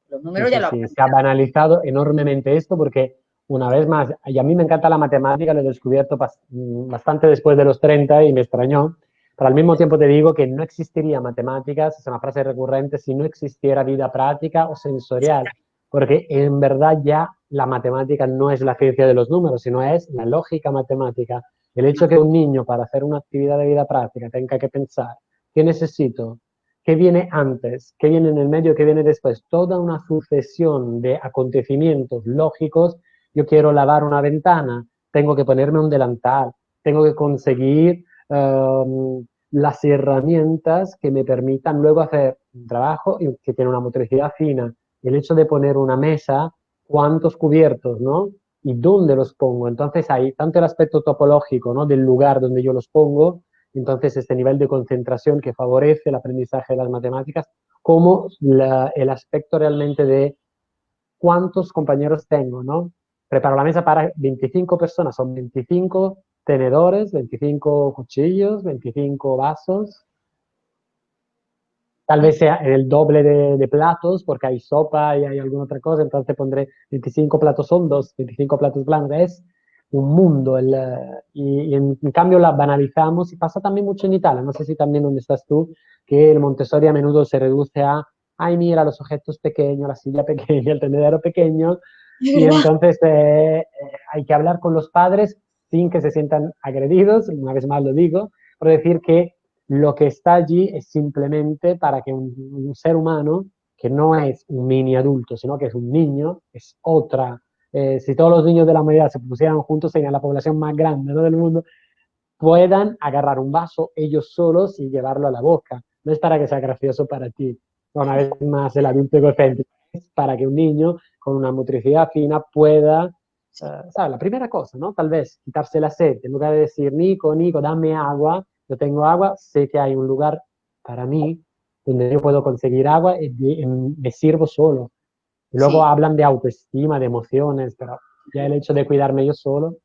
Los números ya lo Sí, se ha banalizado enormemente esto porque, una vez más, y a mí me encanta la matemática, lo he descubierto bastante después de los 30 y me extrañó, pero al mismo tiempo te digo que no existiría matemáticas, es una frase recurrente, si no existiera vida práctica o sensorial, porque en verdad ya la matemática no es la ciencia de los números, sino es la lógica matemática. El hecho que un niño para hacer una actividad de vida práctica tenga que pensar, ¿qué necesito? ¿Qué viene antes? ¿Qué viene en el medio? ¿Qué viene después? Toda una sucesión de acontecimientos lógicos. Yo quiero lavar una ventana, tengo que ponerme un delantal, tengo que conseguir las herramientas que me permitan luego hacer un trabajo que tiene una motricidad fina. El hecho de poner una mesa, cuántos cubiertos, ¿no? Y dónde los pongo. Entonces hay tanto el aspecto topológico, ¿no? Del lugar donde yo los pongo, entonces este nivel de concentración que favorece el aprendizaje de las matemáticas, como el aspecto realmente de cuántos compañeros tengo, ¿no? Preparo la mesa para 25 personas, son 25 tenedores, 25 cuchillos, 25 vasos, tal vez sea el doble de platos, porque hay sopa y hay alguna otra cosa, entonces pondré 25 platos hondos, 25 platos blancos, es un mundo. Y en cambio la banalizamos y pasa también mucho en Italia, no sé si también donde estás tú, que el Montessori a menudo se reduce a, ay mira, los objetos pequeños, la silla pequeña, el tendedero pequeño, y entonces hay que hablar con los padres sin que se sientan agredidos, una vez más lo digo, por decir que lo que está allí es simplemente para que un ser humano, que no es un mini adulto, sino que es un niño, es otra. Si todos los niños de la humanidad se pusieran juntos, serían la población más grande, ¿no? del mundo, puedan agarrar un vaso ellos solos y llevarlo a la boca. No es para que sea gracioso para ti, una vez más el adulto egocéntrico, es para que un niño con una motricidad fina pueda, ¿sabes? La primera cosa, ¿no? Tal vez quitarse la sed, en lugar de decir, Nico, Nico, dame agua, yo tengo agua, sé que hay un lugar para mí donde yo puedo conseguir agua y me sirvo solo. Y luego Sí. hablan de autoestima, de emociones, pero ya el hecho de cuidarme yo solo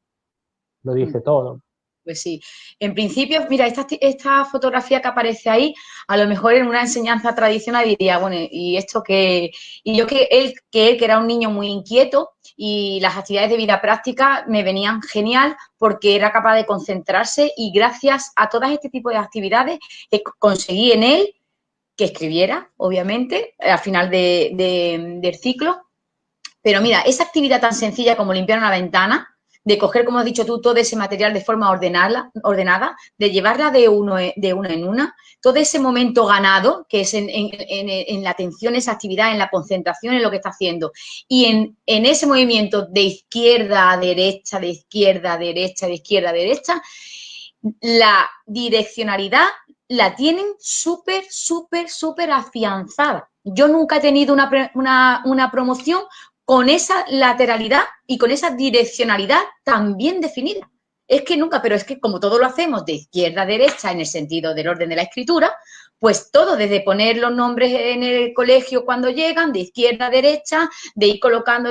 lo dice todo. Pues sí. En principio, mira, esta fotografía que aparece ahí, a lo mejor en una enseñanza tradicional diría, bueno, y esto que... Y yo que él que era un niño muy inquieto y las actividades de vida práctica me venían genial porque era capaz de concentrarse y gracias a todas este tipo de actividades conseguí en él que escribiera, obviamente, al final del ciclo. Pero mira, esa actividad tan sencilla como limpiar una ventana, de coger, como has dicho tú, todo ese material de forma ordenada, de llevarla de una en una, todo ese momento ganado, que es en la atención, esa actividad, en la concentración, en lo que está haciendo, y en ese movimiento de izquierda a derecha, de izquierda a derecha, de izquierda a derecha, la direccionalidad la tienen súper, súper, súper afianzada. Yo nunca he tenido una promoción con esa lateralidad y con esa direccionalidad tan bien definida. Es que nunca, pero es que como todo lo hacemos de izquierda a derecha en el sentido del orden de la escritura, pues todo, desde poner los nombres en el colegio cuando llegan, de izquierda a derecha, de ir colocando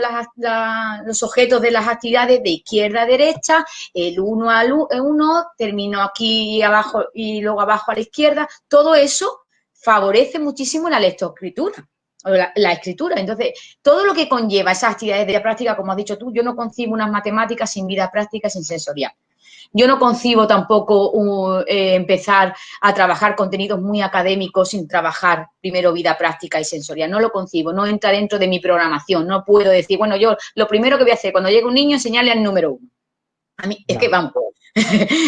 los objetos de las actividades de izquierda a derecha, el uno al uno, termino aquí abajo y luego abajo a la izquierda, todo eso favorece muchísimo la lectoescritura. La escritura. Entonces, todo lo que conlleva esas actividades de vida práctica, como has dicho tú, yo no concibo unas matemáticas sin vida práctica, sin sensorial. Yo no concibo tampoco empezar a trabajar contenidos muy académicos sin trabajar primero vida práctica y sensorial. No lo concibo, no entra dentro de mi programación. No puedo decir, bueno, yo lo primero que voy a hacer cuando llegue un niño es enseñarle al número 1. A mí, es que vamos,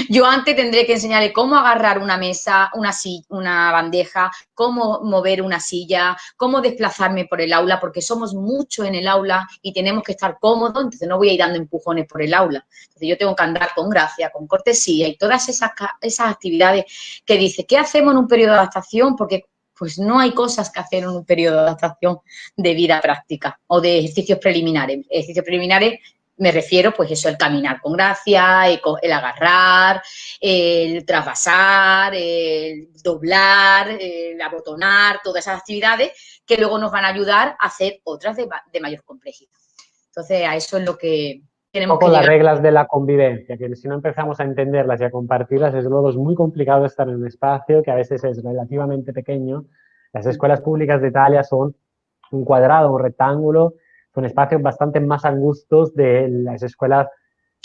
yo antes tendré que enseñarle cómo agarrar una mesa, una bandeja, cómo mover una silla, cómo desplazarme por el aula, porque somos muchos en el aula y tenemos que estar cómodos, entonces no voy a ir dando empujones por el aula. Entonces yo tengo que andar con gracia, con cortesía y todas esas actividades que dice, ¿qué hacemos en un periodo de adaptación? Porque pues no hay cosas que hacer en un periodo de adaptación de vida práctica o de ejercicios preliminares. Ejercicios preliminares me refiero, pues eso, el caminar con gracia, el agarrar, el trasvasar, el doblar, el abotonar, todas esas actividades que luego nos van a ayudar a hacer otras de mayor complejidad. Entonces, a eso es lo que tenemos que llegar. Las reglas de la convivencia, que si no empezamos a entenderlas y a compartirlas, desde luego es muy complicado estar en un espacio que a veces es relativamente pequeño. Las escuelas públicas de Italia son un cuadrado, un rectángulo, son espacios bastante más angustos de las escuelas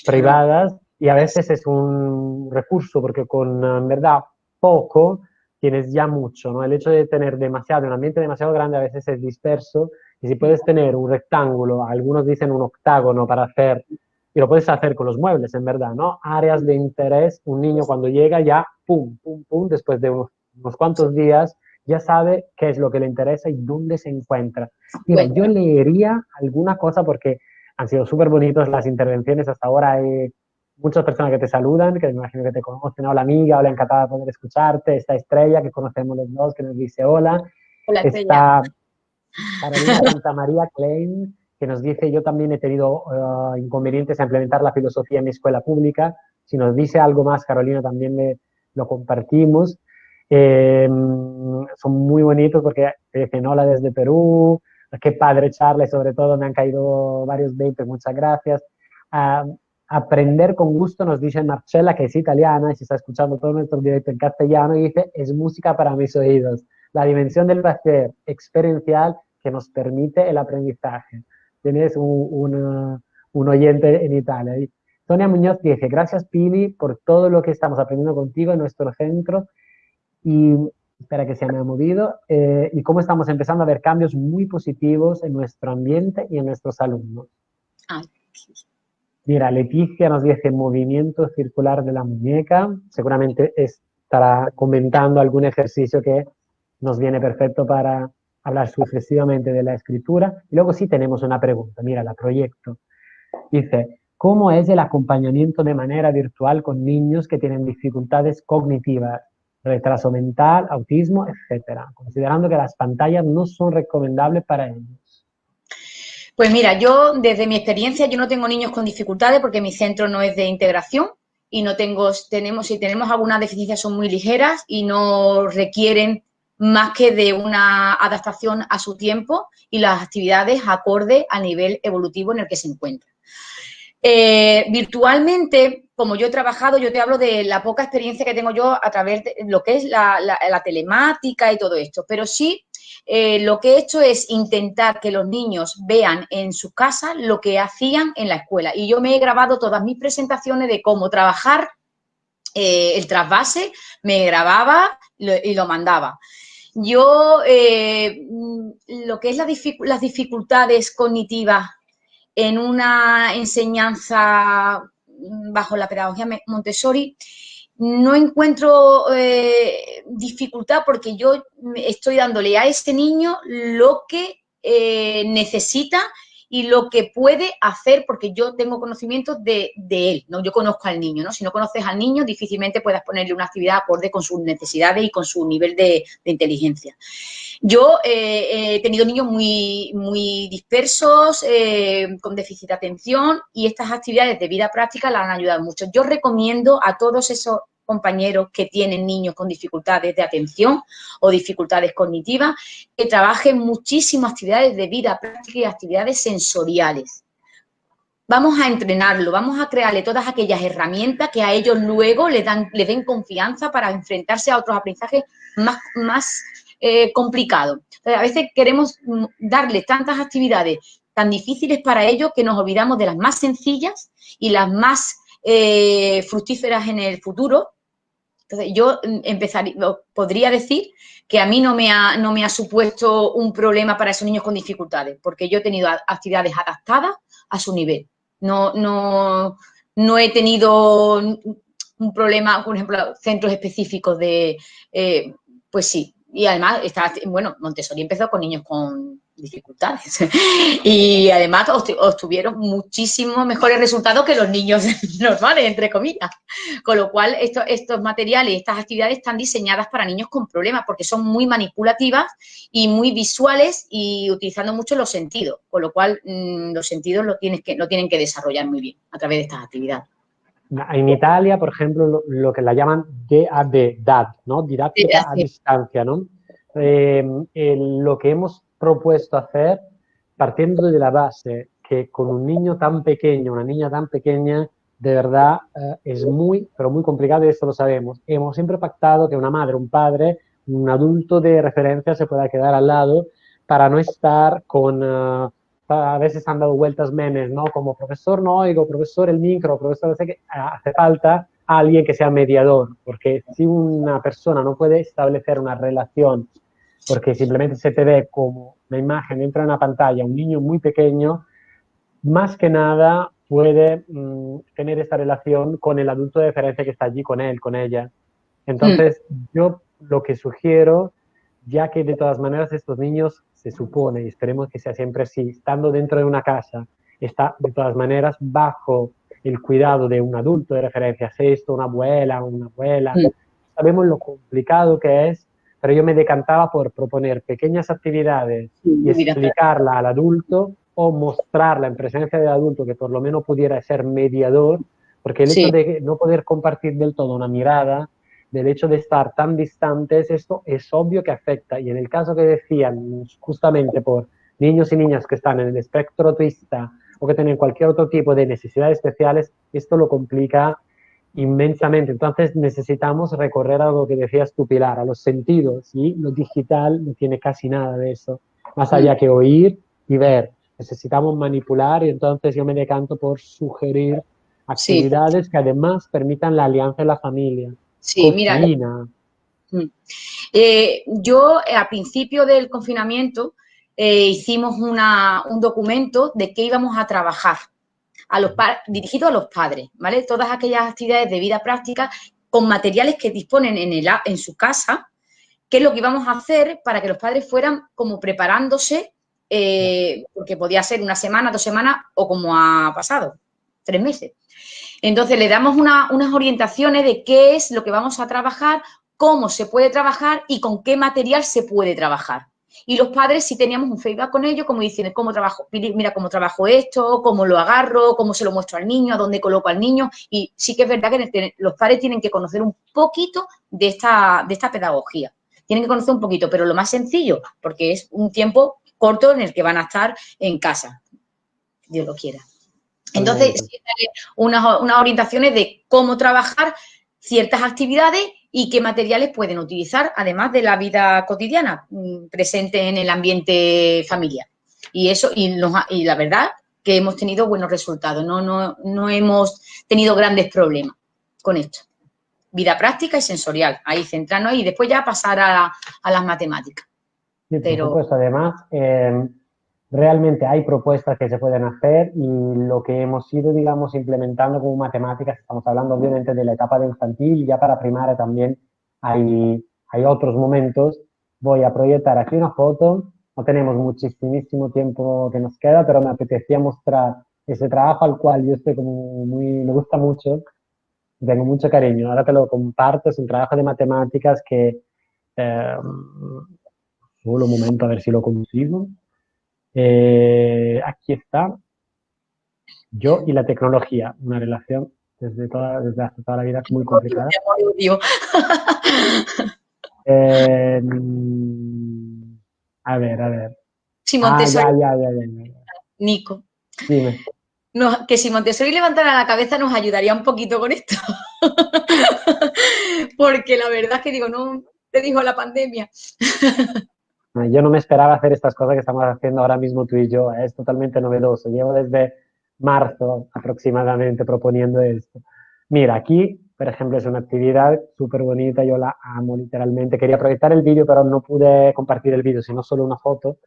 privadas y a veces es un recurso porque con, en verdad, poco tienes ya mucho, ¿no? El hecho de tener demasiado, un ambiente demasiado grande a veces es disperso y si puedes tener un rectángulo, algunos dicen un octágono para hacer, y lo puedes hacer con los muebles, en verdad, ¿no? Áreas de interés, un niño cuando llega ya, pum, pum, pum, después de unos cuantos días, ya sabe qué es lo que le interesa y dónde se encuentra. Mira, yo leería alguna cosa porque han sido súper bonitas las intervenciones hasta ahora. Hay muchas personas que te saludan, que me imagino que te conocen. Hola amiga, hola, encantada de poder escucharte. Está Estrella, que conocemos los dos, que nos dice hola. Hola, está Carolina Santamaría Klein, que nos dice, yo también he tenido inconvenientes a implementar la filosofía en mi escuela pública. Si nos dice algo más, Carolina, también lo compartimos. Son muy bonitos porque dicen hola desde Perú, qué padre charla y sobre todo me han caído varios 20, muchas gracias. Aprender con gusto, nos dice Marcella, que es italiana y se está escuchando todo nuestro directo en castellano y dice, es música para mis oídos, la dimensión del placer experiencial que nos permite el aprendizaje. Tienes un oyente en Italia. Y Sonia Muñoz dice, gracias Pili por todo lo que estamos aprendiendo contigo en nuestro centro y espera que se me ha movido, y cómo estamos empezando a ver cambios muy positivos en nuestro ambiente y en nuestros alumnos. Mira, Leticia nos dice movimiento circular de la muñeca, seguramente estará comentando algún ejercicio que nos viene perfecto para hablar sucesivamente de la escritura. Y luego sí tenemos una pregunta, mira, la proyecto. Dice, ¿cómo es el acompañamiento de manera virtual con niños que tienen dificultades cognitivas? Retraso mental, autismo, etcétera, considerando que las pantallas no son recomendables para ellos. Pues mira, yo desde mi experiencia, yo no tengo niños con dificultades porque mi centro no es de integración y no si tenemos algunas deficiencias son muy ligeras y no requieren más que de una adaptación a su tiempo y las actividades acorde al nivel evolutivo en el que se encuentran. Virtualmente, como yo he trabajado, yo te hablo de la poca experiencia que tengo yo a través de lo que es la telemática y todo esto, pero sí lo que he hecho es intentar que los niños vean en sus casas lo que hacían en la escuela y yo me he grabado todas mis presentaciones de cómo trabajar el trasvase, me grababa y lo mandaba. Yo, lo que es las dificultades cognitivas en una enseñanza bajo la pedagogía Montessori, no encuentro dificultad porque yo estoy dándole a este niño lo que necesita y lo que puede hacer porque yo tengo conocimiento de él, ¿no? Yo conozco al niño, ¿no? Si no conoces al niño, difícilmente puedas ponerle una actividad acorde con sus necesidades y con su nivel de inteligencia. Yo he tenido niños muy dispersos, con déficit de atención y estas actividades de vida práctica las han ayudado mucho. Yo recomiendo a todos esos compañeros que tienen niños con dificultades de atención o dificultades cognitivas que trabajen muchísimas actividades de vida práctica y actividades sensoriales. Vamos a entrenarlo, vamos a crearle todas aquellas herramientas que a ellos luego les den confianza para enfrentarse a otros aprendizajes más complicados. Entonces, a veces queremos darles tantas actividades tan difíciles para ellos que nos olvidamos de las más sencillas y las más fructíferas en el futuro. Entonces, yo podría decir que a mí no me ha supuesto un problema para esos niños con dificultades, porque yo he tenido actividades adaptadas a su nivel. No he tenido un problema, por ejemplo, centros específicos pues sí. Y además, Montessori empezó con niños con dificultades y además obtuvieron muchísimos mejores resultados que los niños normales, entre comillas. Con lo cual, estos materiales, estas actividades están diseñadas para niños con problemas porque son muy manipulativas y muy visuales y utilizando mucho los sentidos. Con lo cual, los sentidos lo tienen que desarrollar muy bien a través de estas actividades. En Italia, por ejemplo, lo que la llaman DAD, ¿no? Didáctica a distancia, ¿no? Lo que hemos propuesto hacer, partiendo de la base que con un niño tan pequeño, una niña tan pequeña, de verdad es muy, pero muy complicado y esto lo sabemos. Hemos siempre pactado que una madre, un padre, un adulto de referencia se pueda quedar al lado para no estar con... a veces han dado vueltas memes, ¿no? Como profesor no oigo, profesor el micro, profesor no sé qué. Hace falta alguien que sea mediador, porque si una persona no puede establecer una relación, porque simplemente se te ve como una imagen dentro de una pantalla, un niño muy pequeño, más que nada puede tener esta relación con el adulto de referencia que está allí con él, con ella. Entonces, yo lo que sugiero, ya que de todas maneras estos niños se supone, y esperemos que sea siempre así, estando dentro de una casa, está de todas maneras bajo el cuidado de un adulto de referencia, sea esto una abuela, sabemos lo complicado que es, pero yo me decantaba por proponer pequeñas actividades y explicarla al adulto o mostrarla en presencia del adulto que por lo menos pudiera ser mediador, porque el hecho de no poder compartir del todo una mirada, del hecho de estar tan distantes, esto es obvio que afecta. Y en el caso que decían, justamente por niños y niñas que están en el espectro autista o que tienen cualquier otro tipo de necesidades especiales, esto lo complica inmensamente. Entonces necesitamos recorrer a lo que decías tú, Pilar, a los sentidos, y lo digital no tiene casi nada de eso, más allá que oír y ver. Necesitamos manipular y entonces yo me decanto por sugerir actividades que además permitan la alianza en la familia. Sí, cocina. Mira, yo a principio del confinamiento hicimos un documento de qué íbamos a trabajar dirigido a los padres, ¿vale? Todas aquellas actividades de vida práctica con materiales que disponen en su casa, qué es lo que íbamos a hacer para que los padres fueran como preparándose, porque podía ser una semana, 2 semanas o como ha pasado, 3 meses. Entonces, le damos unas orientaciones de qué es lo que vamos a trabajar, cómo se puede trabajar y con qué material se puede trabajar. Y los padres sí teníamos un feedback con ellos, como dicen, ¿cómo trabajo? Mira cómo trabajo esto, cómo lo agarro, cómo se lo muestro al niño, a dónde coloco al niño. Y sí que es verdad que los padres tienen que conocer un poquito de esta pedagogía. Tienen que conocer un poquito, pero lo más sencillo, porque es un tiempo corto en el que van a estar en casa. Dios lo quiera. Entonces, sí, unas orientaciones de cómo trabajar ciertas actividades y qué materiales pueden utilizar, además de la vida cotidiana presente en el ambiente familiar. Y eso, y la verdad que hemos tenido buenos resultados, no hemos tenido grandes problemas con esto. Vida práctica y sensorial, ahí centrarnos y después ya pasar a las matemáticas. Sí, por supuesto, además, realmente hay propuestas que se pueden hacer y lo que hemos ido, digamos, implementando como matemáticas, estamos hablando obviamente de la etapa de infantil, ya para primaria también hay otros momentos. Voy a proyectar aquí una foto, no tenemos muchísimo tiempo que nos queda, pero me apetecía mostrar ese trabajo al cual yo estoy como me gusta mucho, tengo mucho cariño, ahora te lo comparto, es un trabajo de matemáticas que, solo un momento a ver si lo consigo. Aquí está. Yo y la tecnología, una relación desde hace toda la vida muy complicada. A ver. Si Montessori, ya. Nico. Dime. Que si Montessori levantara la cabeza nos ayudaría un poquito con esto. Porque la verdad es que digo, no te dijo la pandemia. Yo no me esperaba hacer estas cosas que estamos haciendo ahora mismo tú y yo. Es totalmente novedoso. Llevo desde marzo aproximadamente proponiendo esto. Mira, aquí, por ejemplo, es una actividad súper bonita, yo la amo literalmente. Quería proyectar el vídeo, pero no pude compartir el vídeo, sino solo una foto.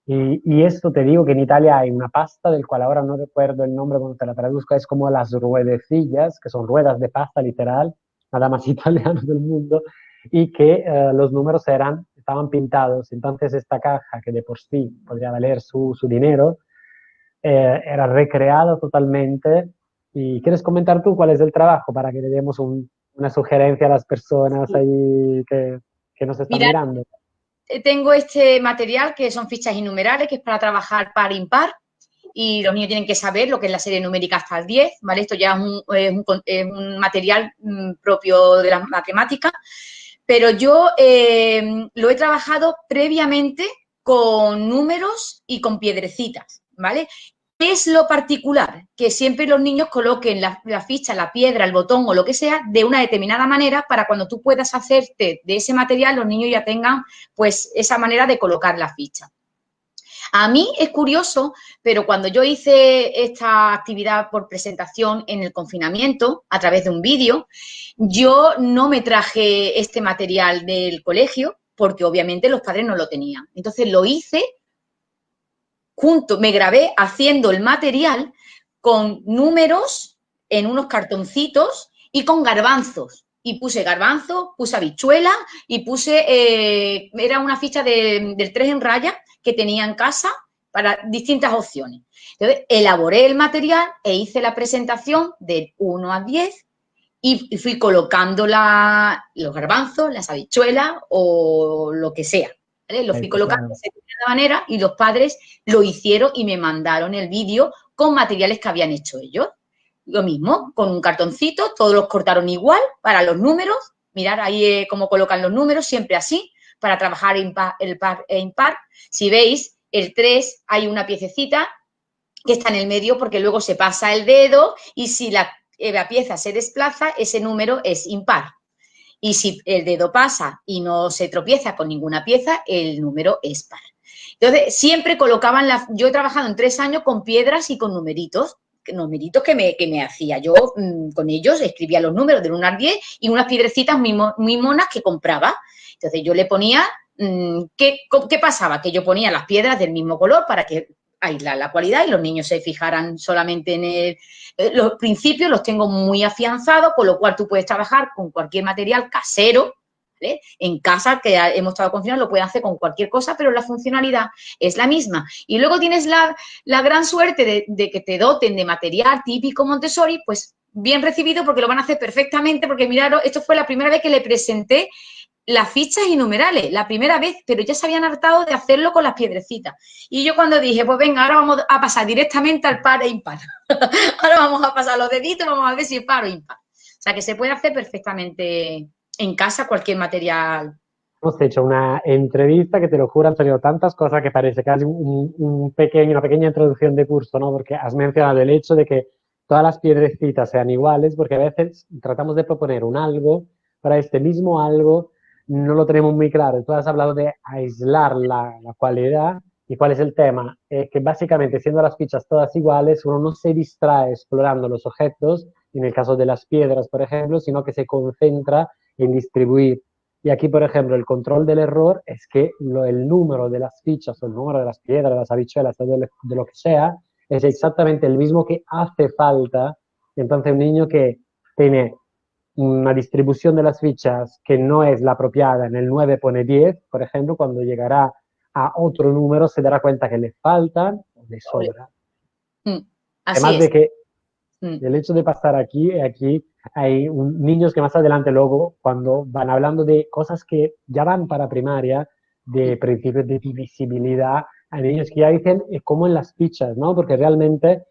Y esto te digo que en Italia hay una pasta del cual ahora no recuerdo el nombre cuando te la traduzco, es como las ruedecillas, que son ruedas de pasta literal, nada más italiano del mundo, y que los números estaban pintados. Entonces esta caja, que de por sí podría valer su dinero, era recreada totalmente. ¿Y quieres comentar tú cuál es el trabajo para que le demos una sugerencia a las personas ahí que nos están Mira, mirando? tengo este material que son fichas y numerales, que es para trabajar par impar, y los niños tienen que saber lo que es la serie numérica hasta el 10, ¿vale? Esto ya es un material propio de las matemáticas, pero yo lo he trabajado previamente con números y con piedrecitas, ¿vale? ¿Qué es lo particular? Que siempre los niños coloquen la ficha, la piedra, el botón o lo que sea de una determinada manera para cuando tú puedas hacerte de ese material, los niños ya tengan pues esa manera de colocar la ficha. A mí es curioso, pero cuando yo hice esta actividad por presentación en el confinamiento, a través de un vídeo, yo no me traje este material del colegio porque obviamente los padres no lo tenían. Entonces lo hice me grabé haciendo el material con números en unos cartoncitos y con garbanzos. Y puse garbanzo, puse habichuela y era una ficha del 3 en raya que tenía en casa para distintas opciones. Entonces, elaboré el material e hice la presentación del 1 al 10 y fui colocando los garbanzos, las habichuelas o lo que sea. ¿Vale? Lo fui colocando de determinada manera y los padres lo hicieron y me mandaron el vídeo con materiales que habían hecho ellos. Lo mismo, con un cartoncito, todos los cortaron igual para los números. Mirar ahí cómo colocan los números, siempre así, para trabajar el par e impar. Si veis, el 3 hay una piececita que está en el medio porque luego se pasa el dedo y si la pieza se desplaza, ese número es impar. Y si el dedo pasa y no se tropieza con ninguna pieza, el número es par. Entonces, siempre colocaban yo he trabajado en 3 años con piedras y con numeritos que me hacía. Yo con ellos escribía los números del 1 al 10 y unas piedrecitas muy monas que compraba. Entonces, yo le ponía, ¿qué pasaba? Que yo ponía las piedras del mismo color para que aislar la cualidad y los niños se fijaran solamente en los principios, los tengo muy afianzados, con lo cual tú puedes trabajar con cualquier material casero, ¿vale? En casa, que hemos estado confinados, lo puedes hacer con cualquier cosa, pero la funcionalidad es la misma. Y luego tienes la gran suerte de que te doten de material típico Montessori, pues bien recibido porque lo van a hacer perfectamente, porque miraros, esto fue la primera vez que le presenté las fichas y numerales, la primera vez, pero ya se habían hartado de hacerlo con las piedrecitas. Y yo cuando dije, pues venga, ahora vamos a pasar directamente al par e impar. Ahora vamos a pasar los deditos, vamos a ver si es par o impar. O sea, que se puede hacer perfectamente en casa cualquier material. Hemos hecho una entrevista que te lo juro han salido tantas cosas que parece casi una pequeña introducción de curso, ¿no? Porque has mencionado el hecho de que todas las piedrecitas sean iguales, porque a veces tratamos de proponer un algo, para este mismo algo no lo tenemos muy claro. Tú has hablado de aislar la cualidad. ¿Y cuál es el tema? Que básicamente, siendo las fichas todas iguales, uno no se distrae explorando los objetos, en el caso de las piedras, por ejemplo, sino que se concentra en distribuir. Y aquí, por ejemplo, el control del error es que el número de las fichas o el número de las piedras, de las habichuelas, de lo que sea, es exactamente el mismo que hace falta. Entonces, un niño que tiene una distribución de las fichas que no es la apropiada, en el 9 pone 10, por ejemplo, cuando llegará a otro número se dará cuenta que le faltan o le sobra. Además de que el hecho de pasar aquí hay niños que más adelante luego, cuando van hablando de cosas que ya van para primaria, de principios de divisibilidad, hay niños que ya dicen como en las fichas, ¿no? Porque realmente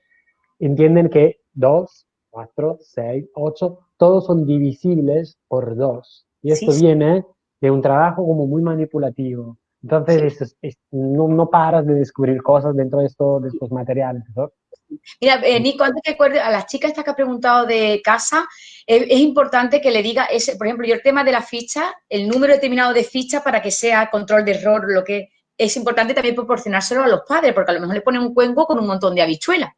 entienden que 2, 4, 6, 8, todos son divisibles por 2. Y esto viene de un trabajo como muy manipulativo. Entonces, no paras de descubrir cosas dentro de estos materiales, ¿no? Mira, Nico, antes que acuerde, a las chicas estas que ha preguntado de casa, es importante que le diga, por ejemplo, yo el tema de la ficha, el número determinado de fichas para que sea control de error, lo que es importante también proporcionárselo a los padres, porque a lo mejor le ponen un cuenco con un montón de habichuelas.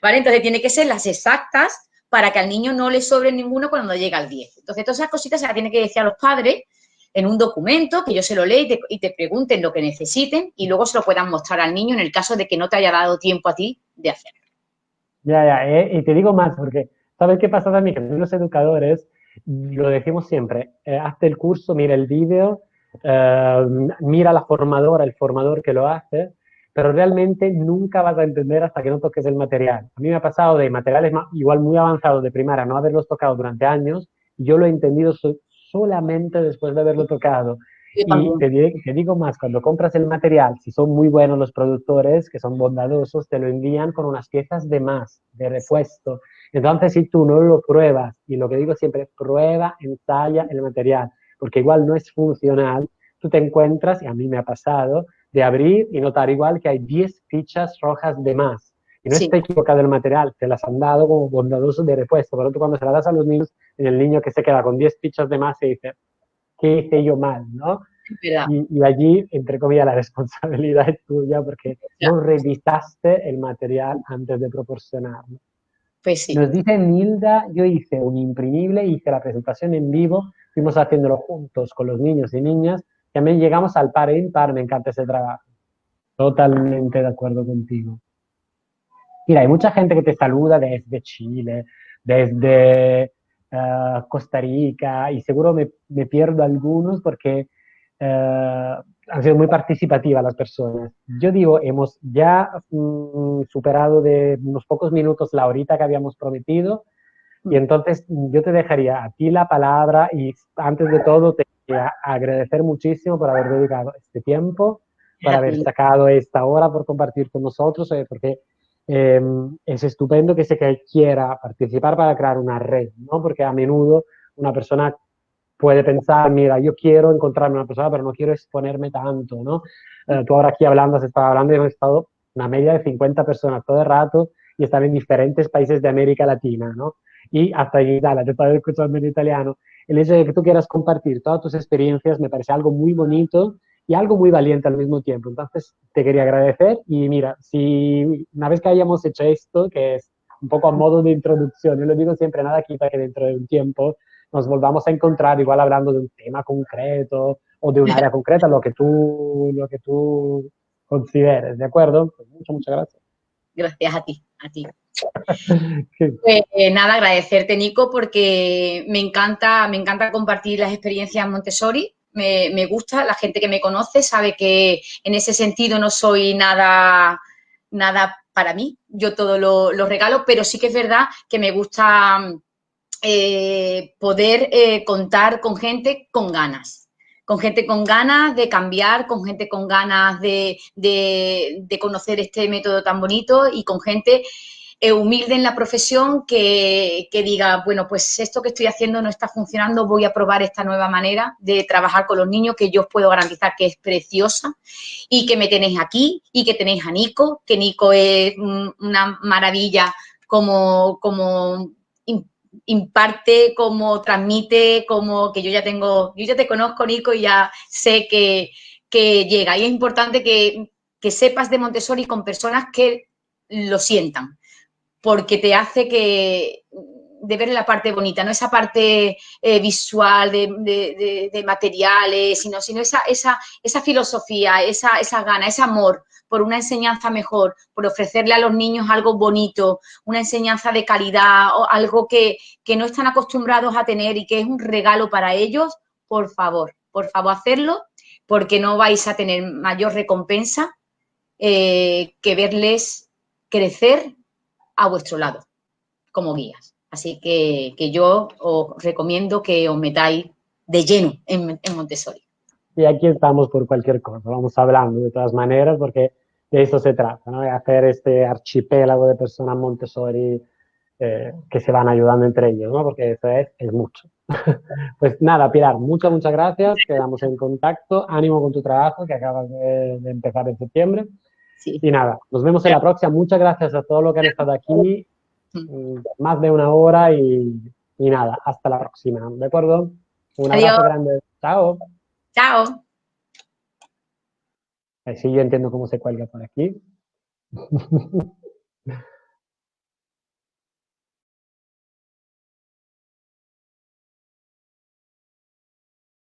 ¿vale? Entonces tiene que ser las exactas para que al niño no le sobre ninguno cuando llega al 10. Entonces todas esas cositas se las tiene que decir a los padres en un documento, que yo se lo lea y te pregunten lo que necesiten y luego se lo puedan mostrar al niño en el caso de que no te haya dado tiempo a ti de hacerlo. Ya, y te digo más, porque ¿sabes qué pasa también? Que los educadores, lo decimos siempre, hazte el curso, mira el vídeo, mira la formadora, el formador que lo hace, pero realmente nunca vas a entender hasta que no toques el material. A mí me ha pasado de materiales igual muy avanzados de primaria, no haberlos tocado durante años, y yo lo he entendido solamente después de haberlo tocado. Yo Y también. te digo más, cuando compras el material, si son muy buenos los productores, que son bondadosos, te lo envían con unas piezas de más, de repuesto. Entonces, si tú no lo pruebas, y lo que digo siempre, prueba, ensaya el material, porque igual no es funcional, tú te encuentras, y a mí me ha pasado, de abrir y notar igual que hay 10 fichas rojas de más. Y no Sí, está equivocado el material, te las han dado como bondadosos de repuesto. Por lo tanto, cuando se las das a los niños, el niño que se queda con 10 fichas de más se dice, ¿qué hice yo mal? ¿No? es verdad. Y allí, entre comillas, la responsabilidad es tuya porque no revisaste el material antes de proporcionarlo. Pues sí. Nos dice Nilda, yo hice un imprimible, hice la presentación en vivo, fuimos haciéndolo juntos con los niños y niñas, también llegamos al par e impar, me encanta ese trabajo. Totalmente de acuerdo contigo. Mira, hay mucha gente que te saluda desde Chile, desde Costa Rica, y seguro me pierdo algunos porque han sido muy participativas las personas. Yo digo, hemos ya superado de unos pocos minutos la horita que habíamos prometido, y entonces yo te dejaría a ti la palabra y antes de todo te quería agradecer muchísimo por haber dedicado este tiempo, por A haber ti. sacado esta hora por compartir con nosotros, porque eh, es estupendo que se quiera participar para crear una red, ¿no? Porque a menudo una persona puede pensar, mira, yo quiero encontrarme una persona, pero no quiero exponerme tanto, ¿no? Tú ahora aquí hablando, has estado hablando y hemos estado una media de 50 personas todo el rato y están en diferentes países de América Latina, ¿no? Y hasta en Italia, te estaba escuchando en italiano. El hecho de que tú quieras compartir todas tus experiencias me parece algo muy bonito y algo muy valiente al mismo tiempo. Entonces, te quería agradecer y mira, si una vez que hayamos hecho esto, que es un poco a modo de introducción, yo lo digo siempre, nada quita que dentro de un tiempo nos volvamos a encontrar igual hablando de un tema concreto o de un área concreta, lo que tú consideres, ¿de acuerdo? Pues muchas gracias. Gracias a ti, a ti. Sí. Pues nada, agradecerte, Nico, porque me encanta compartir las experiencias Montessori. Me gusta, la gente que me conoce sabe que en ese sentido no soy nada para mí. Yo todo lo regalo, pero sí que es verdad que me gusta poder contar con gente con ganas de cambiar, con gente con ganas de conocer este método tan bonito y con gente humilde en la profesión que diga, bueno, pues esto que estoy haciendo no está funcionando, voy a probar esta nueva manera de trabajar con los niños que yo os puedo garantizar que es preciosa y que me tenéis aquí y que tenéis a Nico, que Nico es una maravilla como imparte, como transmite, como que yo ya te conozco, Nico, y ya sé que llega. Y es importante que sepas de Montessori con personas que lo sientan, porque te hace de ver la parte bonita, no esa parte visual de materiales, sino esa filosofía, esa gana, ese amor por una enseñanza mejor, por ofrecerle a los niños algo bonito, una enseñanza de calidad, o algo que no están acostumbrados a tener y que es un regalo para ellos. Por favor hacerlo, porque no vais a tener mayor recompensa que verles crecer a vuestro lado como guías. Así que yo os recomiendo que os metáis de lleno en Montessori. Y aquí estamos por cualquier cosa, vamos hablando de todas maneras, porque de eso se trata, ¿no? De hacer este archipiélago de personas Montessori que se van ayudando entre ellos, ¿no? Porque eso es mucho. Pues nada, Pilar, muchas gracias, quedamos en contacto, ánimo con tu trabajo que acabas de empezar en septiembre. Sí. Y nada, nos vemos en la próxima. Muchas gracias a todos los que han estado aquí, más de una hora y nada, hasta la próxima, ¿de acuerdo? Un Adiós. abrazo grande, chao. Chao. Sí, yo entiendo cómo se cuelga por aquí.